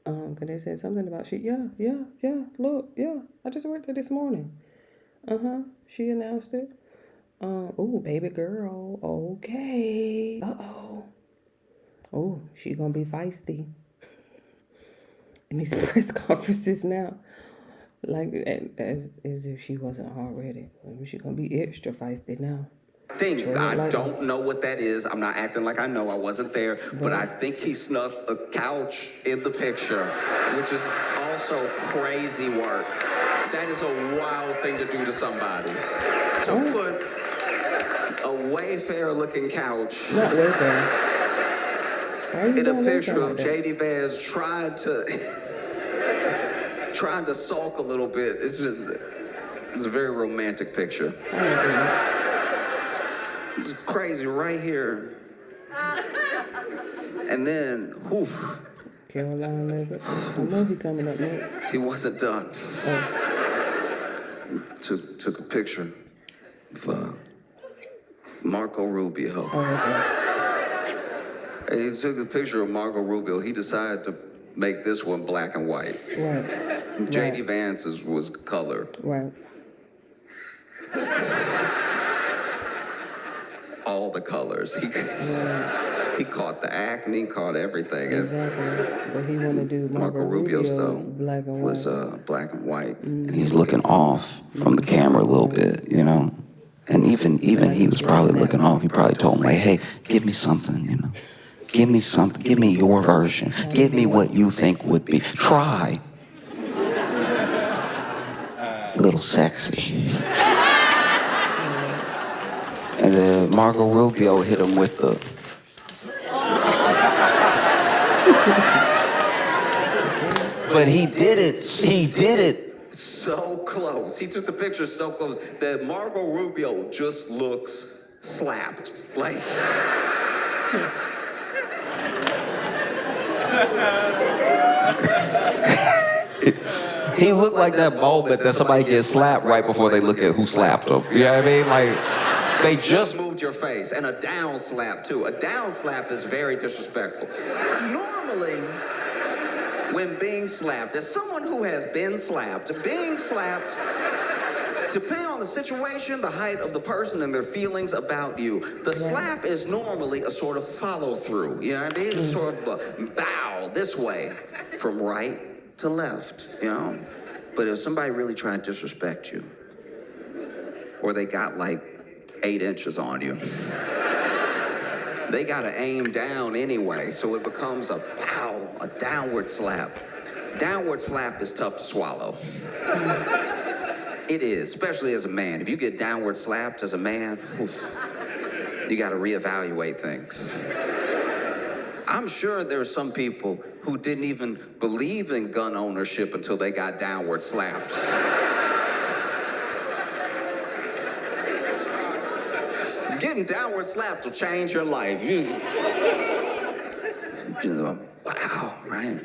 Cause they said something about I just read that this morning. She announced it. Baby girl. Okay. Oh, she gonna be feisty in these press conferences now. Like as if she wasn't already. Maybe she gonna be extra feisty now. I don't know what that is. I'm not acting like I know. I wasn't there. But I think he snuck a couch in the picture, which is also crazy work. That is a wild thing to do to somebody. To put a Wayfair-looking couch Not Wayfair. in a picture of J.D. Vance trying to sulk a little bit. It's a very romantic picture. It's crazy right here. And then, Caroline Levitt. I know he coming up next. he wasn't done. Took a picture of Marco Rubio. And he took a picture of Marco Rubio. He decided to make this one black and white. Right. J.D. Vance's was color. Right. All the colors. He caught the acne, caught everything. Exactly. But he want to do Marco Rubio's though black and white. was black and white, and he's looking off from the camera a little bit, you know. And even he was probably looking off. He probably told him like, "Hey, give me something, you know. Give me something. Give me your version. Give me what you think would be. Try. A little sexy." And then Marco Rubio hit him with the. But he did it so so close. He took the picture so close that Marco Rubio just looks slapped. Like. He looked like that moment that somebody gets slapped right before they look at who slapped him. You know what I mean? Like, they just moved your face. And a down slap, too. A down slap is very disrespectful. Normally, when being slapped, as someone who has been slapped, being slapped, depending on the situation, the height of the person, and their feelings about you, the slap is normally a sort of follow-through. You know what I mean? It's sort of a bow this way, from right to left, you know? But if somebody really tried to disrespect you, or they got like 8 inches on you, they gotta aim down anyway, so it becomes a pow, a downward slap. Downward slap is tough to swallow. It is, especially as a man. If you get downward slapped as a man, oof, you gotta reevaluate things. I'm sure there are some people who didn't even believe in gun ownership until they got downward slapped. Getting downward slapped will change your life. Wow, right?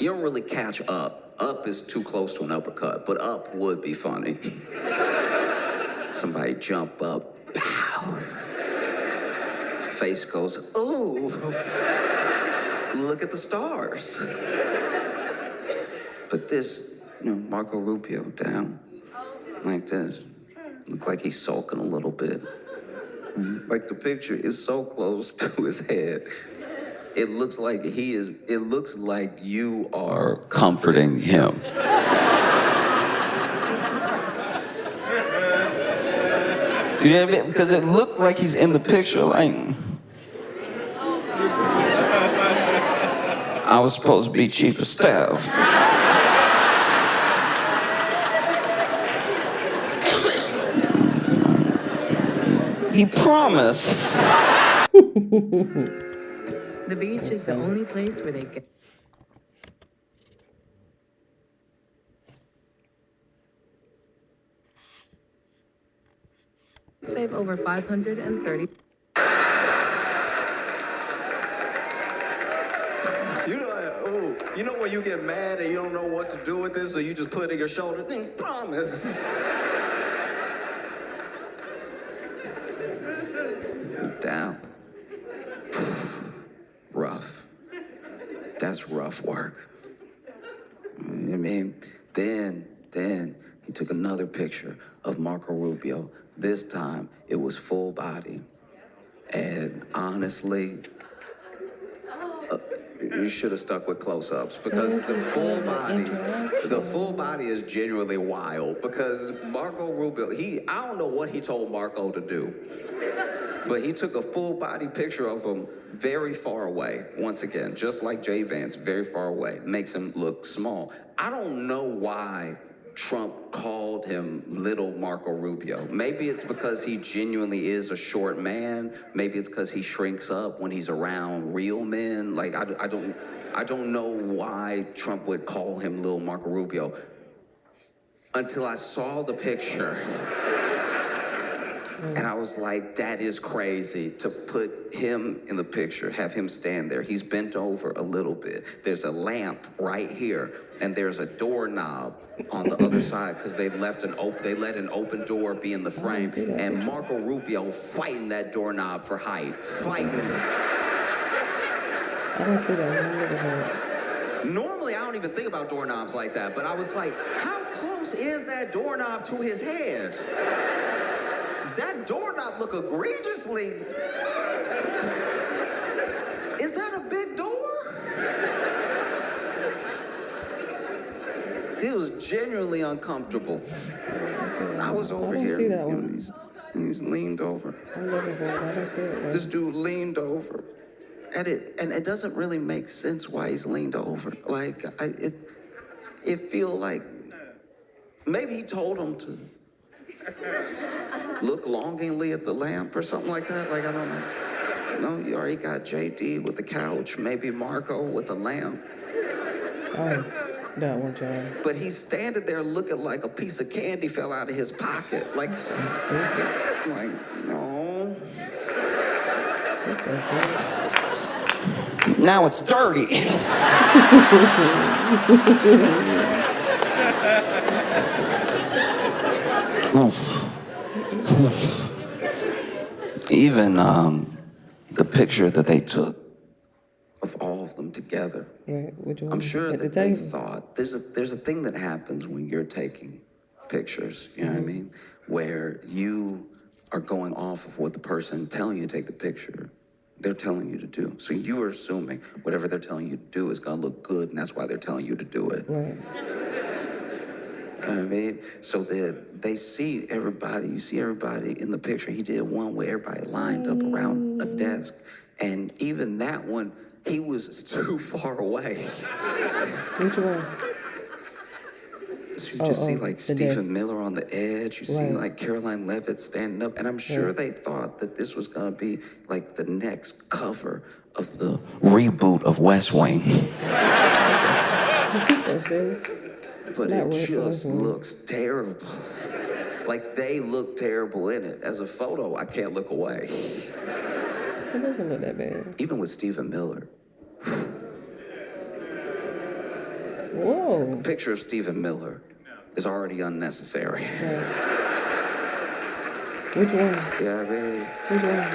You don't really catch up. Up is too close to an uppercut, but up would be funny. Somebody jump up, pow. Face goes, ooh, look at the stars. But this, Marco Rubio down like this. Look like he's sulking a little bit. Like the picture is so close to his head. It looks like it looks like you are comforting him. You know what I mean? Because it looked like he's in the picture like, I was supposed to be chief of staff. He promised. The beach is the only place where they get. Save over 530. You know when you get mad and you don't know what to do with this, so you just put it in your shoulder? Then promise. Down. Rough. That's rough work. I mean, then he took another picture of Marco Rubio. This time, it was full body. And honestly, you should have stuck with close-ups because the full body is genuinely wild because Marco Rubio, I don't know what he told Marco to do, but he took a full body picture of him very far away. Once again, just like Jay Vance, very far away. Makes him look small. I don't know why Trump called him Little Marco Rubio. Maybe it's because he genuinely is a short man. Maybe it's because he shrinks up when he's around real men. Like, I don't know why Trump would call him Little Marco Rubio until I saw the picture. And I was like, that is crazy to put him in the picture, have him stand there. He's bent over a little bit. There's a lamp right here, and there's a doorknob on the other side because they let an open door be in the frame. And Marco Rubio fighting that doorknob for height, fighting. I don't see that. Normally, I don't even think about doorknobs like that, but I was like, how close is that doorknob to his head? That doorknob look egregiously. Is that a big door? It was genuinely uncomfortable. I was over here. See that one. And he's leaned over. I'm looking for it. I don't see it. Right? This dude leaned over. And it doesn't really make sense why he's leaned over. Like, it feel like maybe he told him to look longingly at the lamp or something like that. Like, I don't know. No, you already got JD with the couch, maybe Marco with the lamp. Oh. That one, child. But he's standing there looking like a piece of candy fell out of his pocket. Like, no. That's so sad. Now it's dirty. Oof. Even the picture that they took of all of them together. Right, which one? I'm sure At the that they table? thought there's a thing that happens when you're taking pictures, you know what I mean? Where you are going off of what the person telling you to take the picture, they're telling you to do. So you are assuming whatever they're telling you to do is gonna look good, and that's why they're telling you to do it. Right. You know what I mean? So they see everybody, you see everybody in the picture. He did one where everybody lined up around a desk, and even that one, he was too far away. Which one? So you just see like the Stephen desk. Miller on the edge. You see Right. like Caroline Levitt standing up. And I'm sure Right. they thought that this was going to be like the next cover of the reboot of West Wing. He's so silly. But Not it West just Wing. looks terrible. Like they look terrible in it. As a photo, I can't look away. It doesn't look that bad. Even with Stephen Miller. Whoa. A picture of Stephen Miller is already unnecessary. Right. Which one? Yeah, I mean, Which one?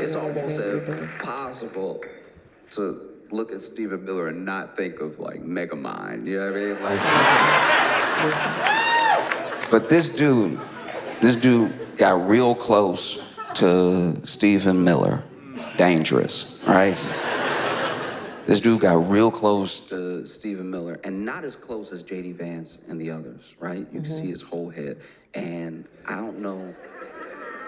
it's almost people. impossible to look at Stephen Miller and not think of like Megamind. You know what I mean? Like, but this dude got real close to Stephen Miller. Dangerous, right? This dude got real close to Stephen Miller, and not as close as J.D. Vance and the others, right? You can see his whole head. And I don't know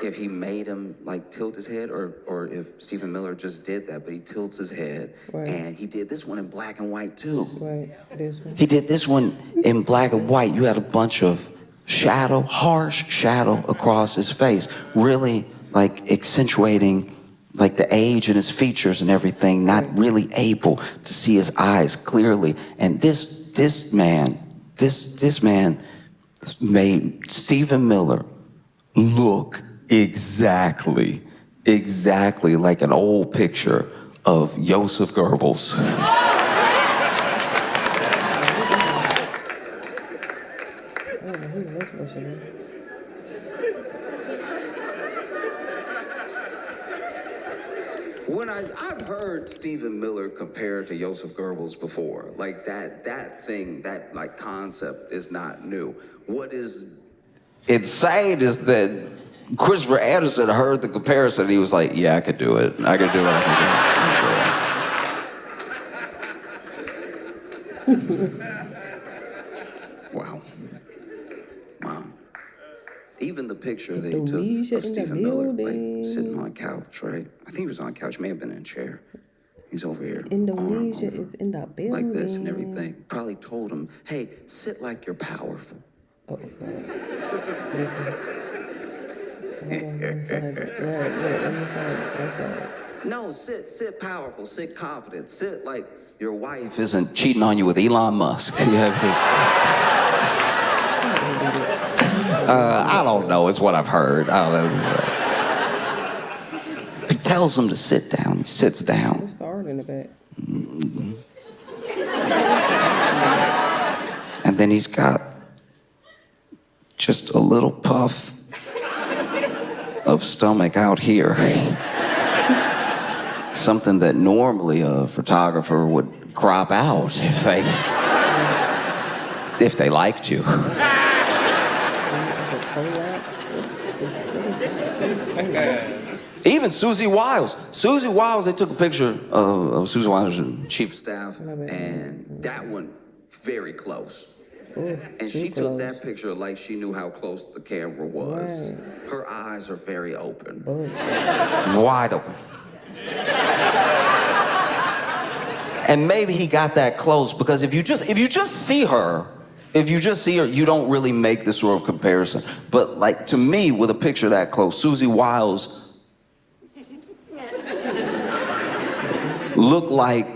if he made him like tilt his head or if Stephen Miller just did that, but he tilts his head. Right. And he did this one in black and white too. Right. This one. He did this one in black and white. You had a bunch of shadow, harsh shadow across his face, really like accentuating like the age in his features and everything, not really able to see his eyes clearly. And this man made Stephen Miller look exactly like an old picture of Joseph Goebbels. I don't know who that's supposed to be. When I've heard Stephen Miller compared to Joseph Goebbels before, like that thing, that like concept is not new. What is insane is that Christopher Anderson heard the comparison and he was like, yeah, I could do it. I could do it. Wow. Wow. Even the picture they took Indonesia of in the Stephen Miller, building. like sitting on a couch, right? I think he was on a couch, may have been in a chair. He's over here. Indonesia arm over, is in the building. like this and everything. Probably told him, hey, sit like you're powerful. Oh, God. This one. Hold on, let me find it. Right, look, let me find it. That's right. No, sit powerful, sit confident, sit like your wife isn't cheating on you with Elon Musk. I don't know. It's what I've heard. I don't know. He tells him to sit down. He sits down. It's the art in the back. And then he's got just a little puff of stomach out here. Something that normally a photographer would crop out if they liked you. Even Susie Wiles. Susie Wiles, they took a picture of Susie Wiles, chief of staff, and that one very close. Ooh, And too she close. took that picture like she knew how close the camera was. Right. Her eyes are very open, Oh, wide open. And maybe he got that close because if you just see her, you don't really make this sort of comparison. But like to me, with a picture that close, Susie Wiles looked like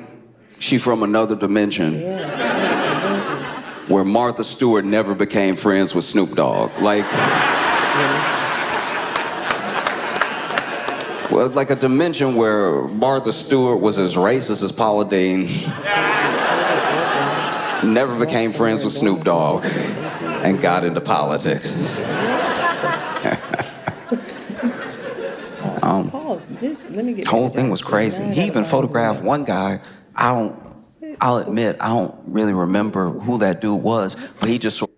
she from another dimension where Martha Stewart never became friends with Snoop Dogg. Like, well, like a dimension where Martha Stewart was as racist as Paula Deen, never became friends with Snoop Dogg, and got into politics. Pause. Just let me get. The whole thing was crazy. He even photographed one guy. I'll admit, I don't really remember who that dude was, but he just sort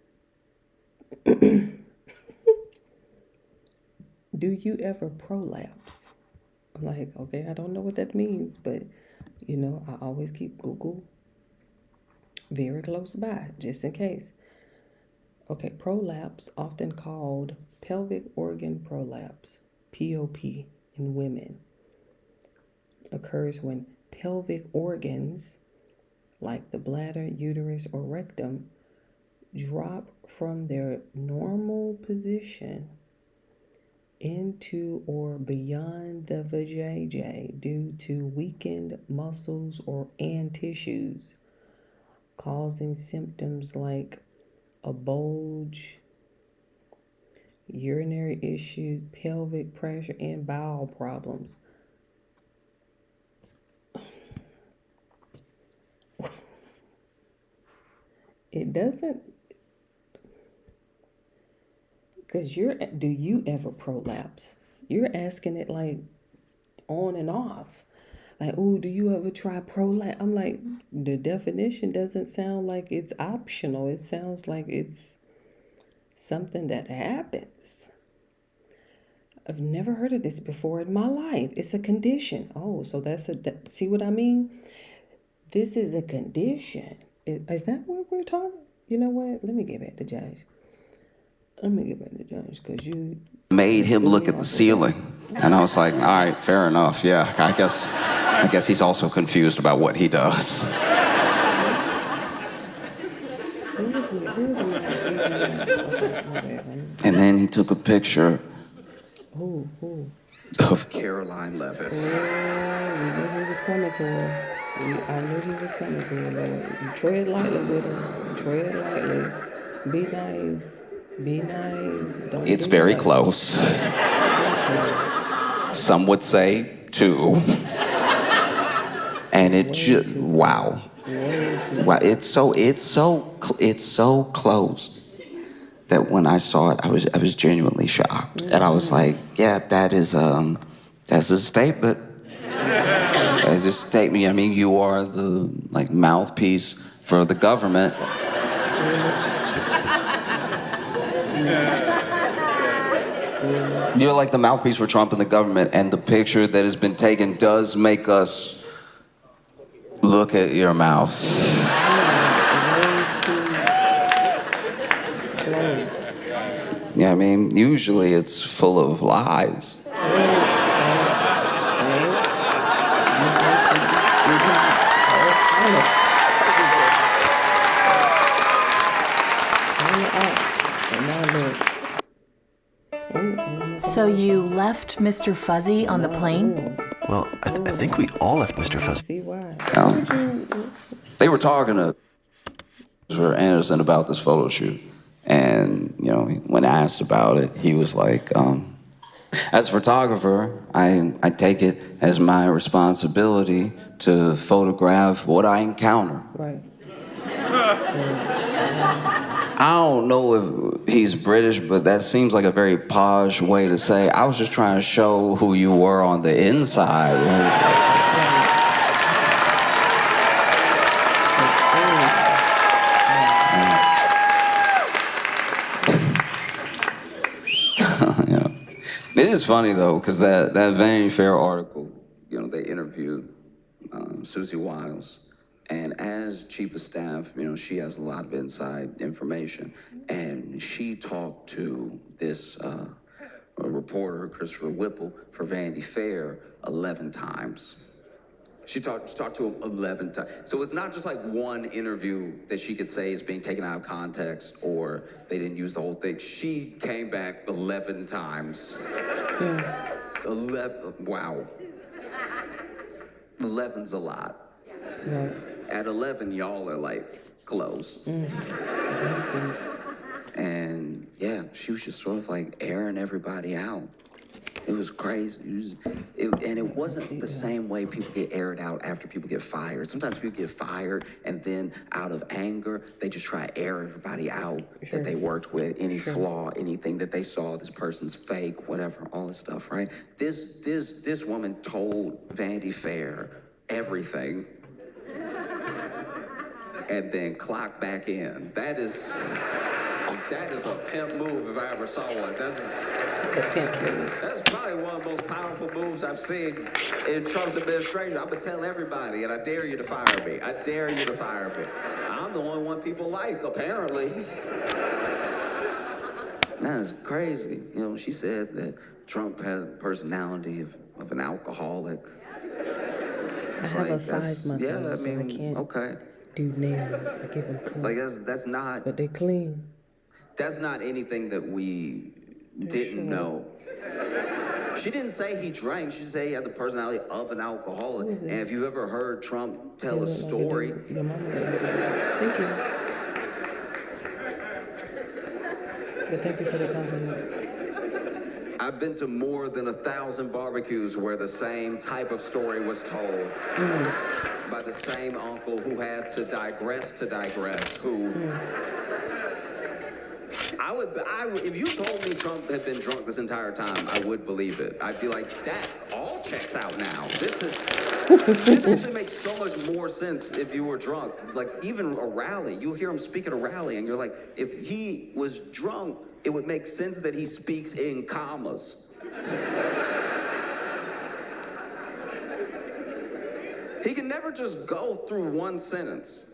Do you ever prolapse? I'm like, okay, I don't know what that means, but you know, I always keep Google very close by, just in case. Okay, prolapse, often called pelvic organ prolapse, POP, in women, occurs when pelvic organs, like the bladder, uterus, or rectum, drop from their normal position into or beyond the vajayjay due to weakened muscles and tissues, causing symptoms like a bulge, urinary issues, pelvic pressure, and bowel problems. It doesn't, because do you ever prolapse? You're asking it like on and off. Like, oh, do you ever try prolapse? I'm like, the definition doesn't sound like it's optional. It sounds like it's something that happens. I've never heard of this before in my life. It's a condition. Oh, so see what I mean? This is a condition. Is that what we're talking? You know what? Let me get back to Josh. Because you made him look at the ceiling. And I was like, all right, fair enough. Yeah, I guess he's also confused about what he does. And then he took a picture of Caroline Levitt. Oh, we knew he was coming to her. I knew he was coming to her, Lord. You tread lightly with her. Tread lightly. Be nice. Be nice. Don't It's very close. Some would say 2. And it just, wow. Wow, it's so close that when I saw it, I was genuinely shocked. And I was like, yeah, that's a statement. That's a statement. I mean, you are the mouthpiece for the government. You're like the mouthpiece for Trump and the government, and the picture that has been taken does make us look at your mouth. Yeah, I mean, usually it's full of lies. So you left Mr. Fuzzy on the plane? Well, I think we all left Mr. Fuzzy. See why? They were talking to Anderson about this photo shoot. And, you know, when asked about it, he was like, as a photographer, I take it as my responsibility to photograph what I encounter. Right. I don't know if he's British, but that seems like a very posh way to say, I was just trying to show who you were on the inside. Yeah. It is funny, though, because that Vanity Fair article, you know, they interviewed Susie Wiles. And as chief of staff, you know, she has a lot of inside information. And she talked to this reporter, Christopher Whipple, for Vanity Fair 11 times. She talked to him 11 times. So it's not just like one interview that she could say is being taken out of context or they didn't use the whole thing. She came back 11 times. 11, wow. 11's a lot. Right. at 11, y'all are like close. And yeah, she was just sort of like airing everybody out. It was crazy. And it wasn't the same way people get aired out after people get fired. Sometimes people get fired, and then out of anger, they just try to air everybody out that they worked with, any flaw, anything that they saw, this person's fake, whatever, all this stuff, right? This woman told Vanity Fair everything, and then clocked back in. That is a pimp move if I ever saw one. That's probably one of the most powerful moves I've seen in Trump's administration. I'm gonna tell everybody, and I dare you to fire me. I dare you to fire me. I'm the only one people like, apparently. That's crazy. You know, she said that Trump had the personality of an alcoholic. I have a 5-month-old, yeah, I so mean, I can't okay. do nails. I give them cut. Like that's not. But they clean. That's not anything that we didn't know. She didn't say he drank. She said he had the personality of an alcoholic. And if you've ever heard Trump tell a story, Your mama Thank you. But thank you for the compliment. I've been to more than 1,000 barbecues where the same type of story was told by the same uncle who had to digress, who. I would, if you told me Trump had been drunk this entire time, I would believe it. I'd be like, that all checks out now. This actually makes so much more sense if you were drunk. Like, even a rally, you'll hear him speak at a rally, and you're like, if he was drunk, it would make sense that he speaks in commas. He can never just go through one sentence.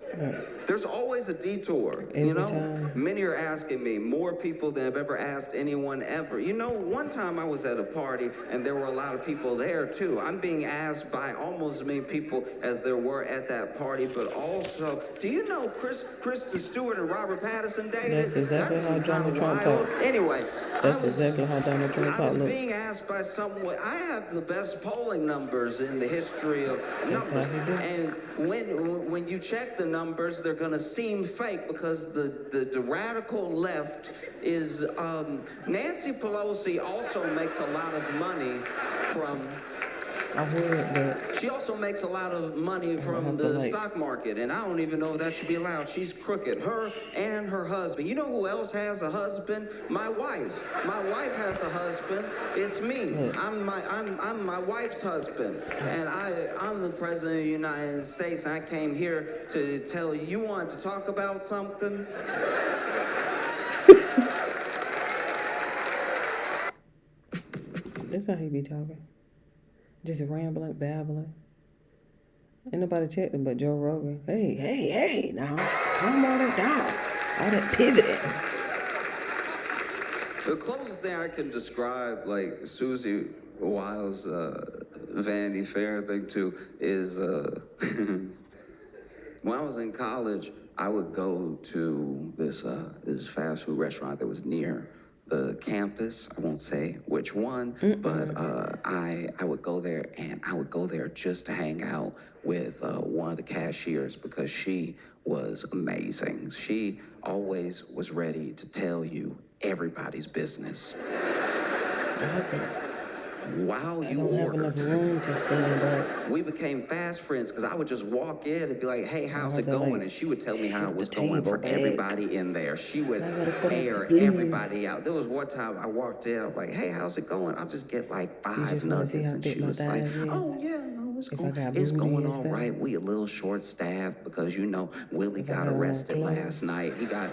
There's always a detour, you know? Time. Many are asking me, more people than have ever asked anyone ever. You know, one time I was at a party and there were a lot of people there too. I'm being asked by almost as many people as there were at that party, but also, do you know Kristen Stewart and Robert Pattinson dated? That's exactly how Donald Trump talks. Anyway, That's exactly how Donald Trump I talks. was being asked by someone, I have the best polling numbers in the history of numbers. And when you check the numbers, they're going to seem fake because the radical left is, Nancy Pelosi also makes a lot of money from... I heard that. She also makes a lot of money from the stock market, and I don't even know if that should be allowed. She's crooked. Her and her husband. You know who else has a husband? My wife. My wife has a husband. It's me. I'm my wife's husband, and I'm the president of the United States. I came here to tell you. You want to talk about something? That's how he be talking. Just rambling, babbling. Ain't nobody checked him but Joe Rogan. Hey, now, calm all that down. All that pivoting. The closest thing I can describe, like, Susie Wiles' Vanity Fair thing, too, is when I was in college, I would go to this fast food restaurant that was near the campus. I won't say which one, but I would go there, and I would go there just to hang out with one of the cashiers because she was amazing. She always was ready to tell you everybody's business. While you ordered. I don't have enough room to stand up. We became fast friends because I would just walk in and be like, hey, how's it going? And she would tell me how it was going for everybody in there. She would air everybody out. There was one time I walked in, I'm like, hey, how's it going? I'll just get like 5 nuggets. And she was like, oh, yeah, no, it's going all right. We a little short-staffed because, you know, Willie got arrested last night. He got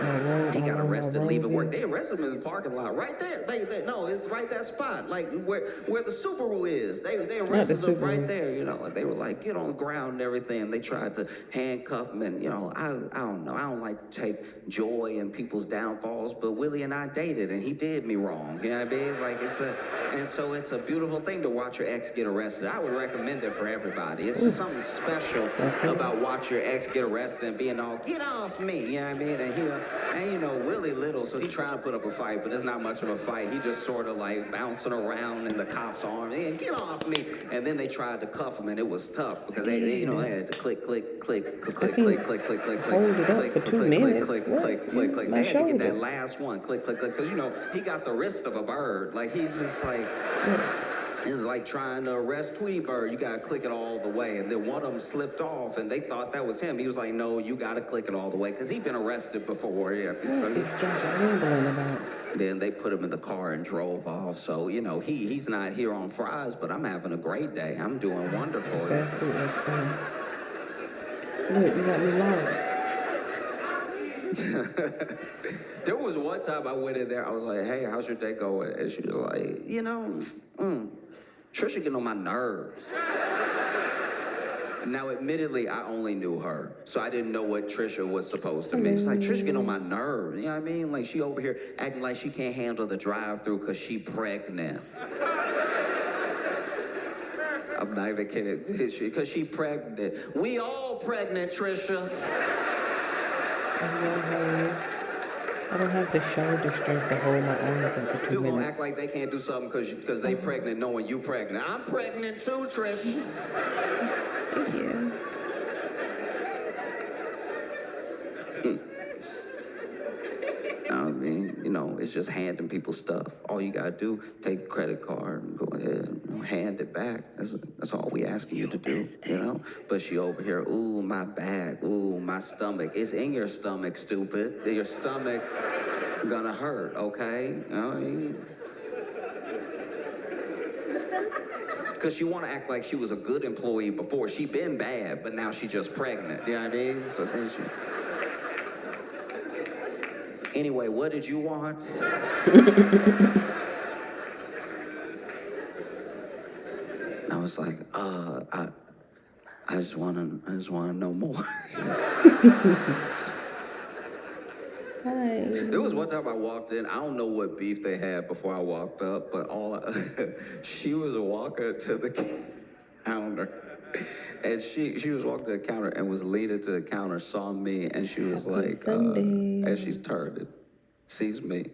arrested leaving work. They arrested him in the parking lot right there. No, it's right that spot, like where the Subaru is. They arrested him right there, you know. And they were like, get on the ground and everything. And they tried to handcuff him. And, you know, I don't know. I don't like to take joy in people's downfalls, but Willie and I dated, and he did me wrong. You know what I mean? Like, it's a beautiful thing to watch your ex get arrested. I would recommend it for everybody. It's just something special about watching your ex get arrested and being all, get off me, you know what I mean? And And you know, Willie little, so he trying to put up a fight, but it's not much of a fight. He just sort of like bouncing around in the cop's arm. Hey, get off me! And then they tried to cuff him, and it was tough because they you know, they had to click, click, click, click, click, click, click, click, click, Hold it up click, for click, 2 click, minutes. click, What? click, click, click. My They had to get that shoulder. last one, click, click, click, because you know he got the wrist of a bird. Like he's just like. It's like trying to arrest Tweety Bird. You gotta click it all the way. And then one of them slipped off, and they thought that was him. He was like, no, you gotta click it all the way, because he'd been arrested before. Yeah. So What is Josh rambling about? then they put him in the car and drove off. So, you know, he's not here on Fries, but I'm having a great day. I'm doing wonderful. That's cool. That's cool. Look, you got me lost. There was one time I went in there, I was like, hey, how's your day going? And she was like, you know, Trisha getting on my nerves. Now, admittedly, I only knew her, so I didn't know what Trisha was supposed to mean. It's like, Trisha getting on my nerves, you know what I mean? Like, she over here acting like she can't handle the drive-through because she pregnant. I'm not even kidding, because she pregnant. We all pregnant, Trisha. I don't have the shoulder strength to hold my arms in for 2 You gonna minutes. act like they can't do something because they pregnant knowing you pregnant. I'm pregnant too, Trish. Thank you. I mean, you know, it's just handing people stuff. All you gotta do, take a credit card and go ahead and hand it back. That's all we asking you to do, you know? But she over here, ooh, my back, ooh, my stomach. It's in your stomach, stupid. Your stomach gonna hurt, okay? You know what I mean? Because she want to act like she was a good employee before. She been bad, but now she just pregnant. You know what I mean? So then she... Anyway, what did you want? I was like, I just wanna know more. Hi. There was one time I walked in. I don't know what beef they had before I walked up, but she was walking to the counter, and she was walking to the counter and was leading to the counter, saw me, and she was like, as she's turned it, sees me,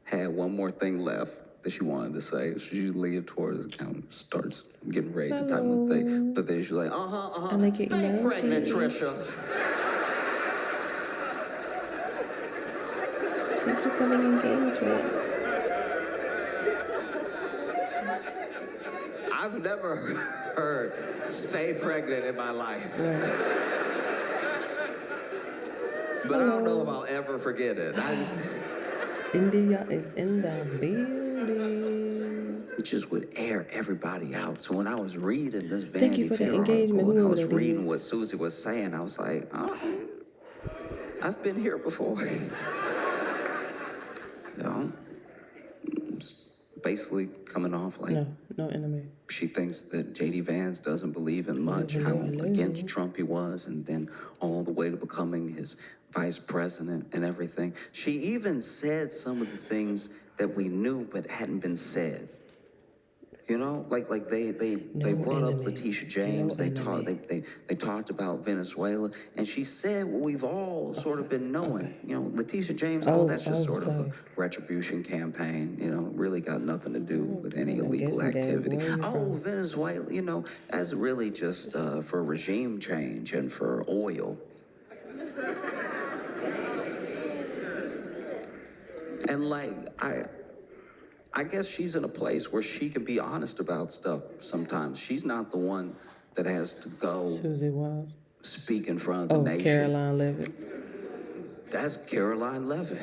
had one more thing left that she wanted to say. She leaned towards the counter, starts getting ready to time the thing, but then she's like, stay pregnant, Trisha. Thank you for the engagement. I've never heard stay pregnant in my life. Right. But I don't know if I'll ever forget it. India is in the building. It just would air everybody out. So when I was reading this Thank you Vanity for the Fair engagement, article, and I was whoever that reading is. what Susie was saying, I was like, oh, I've been here before. You know, it's basically coming off like No enemy. she thinks that J.D. Vance doesn't believe in much, how against Trump he was, and then all the way to becoming his vice president and everything. She even said some of the things that we knew but hadn't been said. You know, like they brought up Letitia James. They talked about Venezuela, and she said what we've all sort of been knowing. You know, Letitia James. That's just sort of a retribution campaign. You know, really got nothing to do with any illegal activity. Venezuela. You know, that's really just for regime change and for oil. And like I guess she's in a place where she can be honest about stuff sometimes. She's not the one that has to go Susie Wild. Speak in front of the nation. Caroline Levitt. That's Caroline Levitt.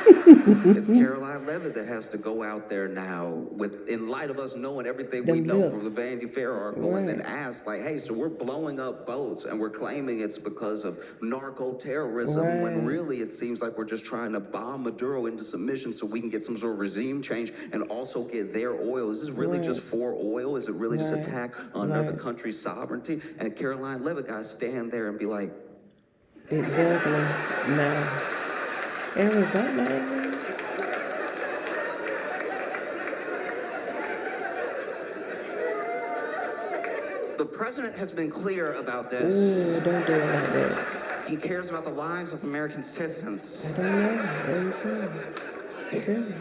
It's Caroline Levitt that has to go out there now in light of us knowing everything we know from the Vanity Fair article, and then ask like, hey, so we're blowing up boats and we're claiming it's because of narco-terrorism when really it seems like we're just trying to bomb Maduro into submission so we can get some sort of regime change and also get their oil. Is this really just for oil? Is it really just attack on another country's sovereignty? And Caroline Levitt got to stand there and be like, exactly. No. Arizona. the president has been clear about this. Ooh, don't do it like that. He cares about the lives of American citizens. I don't know. What are you saying? Tell me.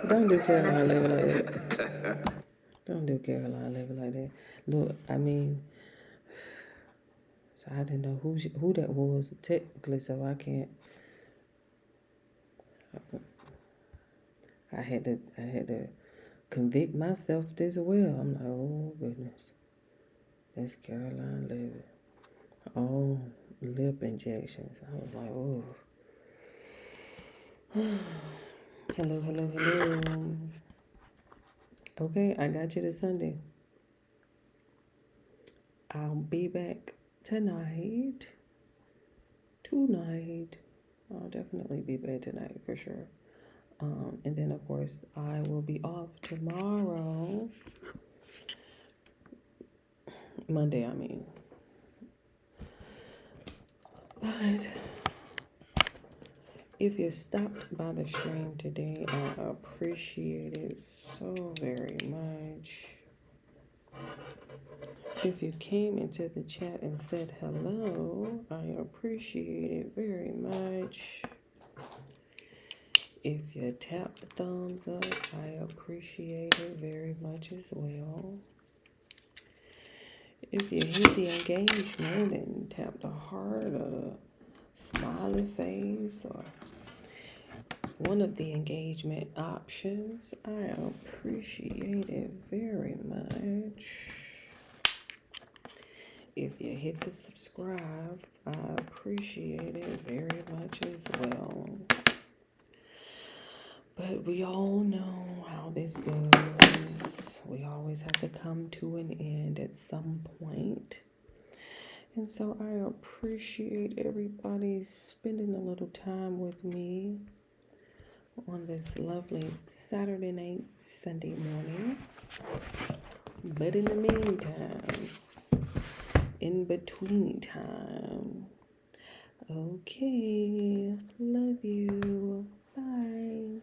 Don't do Caroline Levitt like that. Don't do Caroline Levitt like that. Look, I mean, so I didn't know who that was technically, so I can't. I had to convict myself as well. I'm like, oh goodness, that's Caroline Levitt. Oh, lip injections. I was like, oh. Hello. Okay, I got you this Sunday. I'll be back tonight. I'll definitely be back tonight for sure. And then of course I will be off tomorrow. Monday, I mean. But if you stopped by the stream today, I appreciate it so very much. If you came into the chat and said hello, I appreciate it very much. If you tap the thumbs up, I appreciate it very much as well. If you hit the engagement and tap the heart or the smiley face or one of the engagement options, I appreciate it very much. If you hit the subscribe, I appreciate it very much as well. But we all know how this goes. We always have to come to an end at some point. And so I appreciate everybody spending a little time with me on this lovely Saturday night, Sunday morning. But in the meantime, in between time, okay, love you, bye.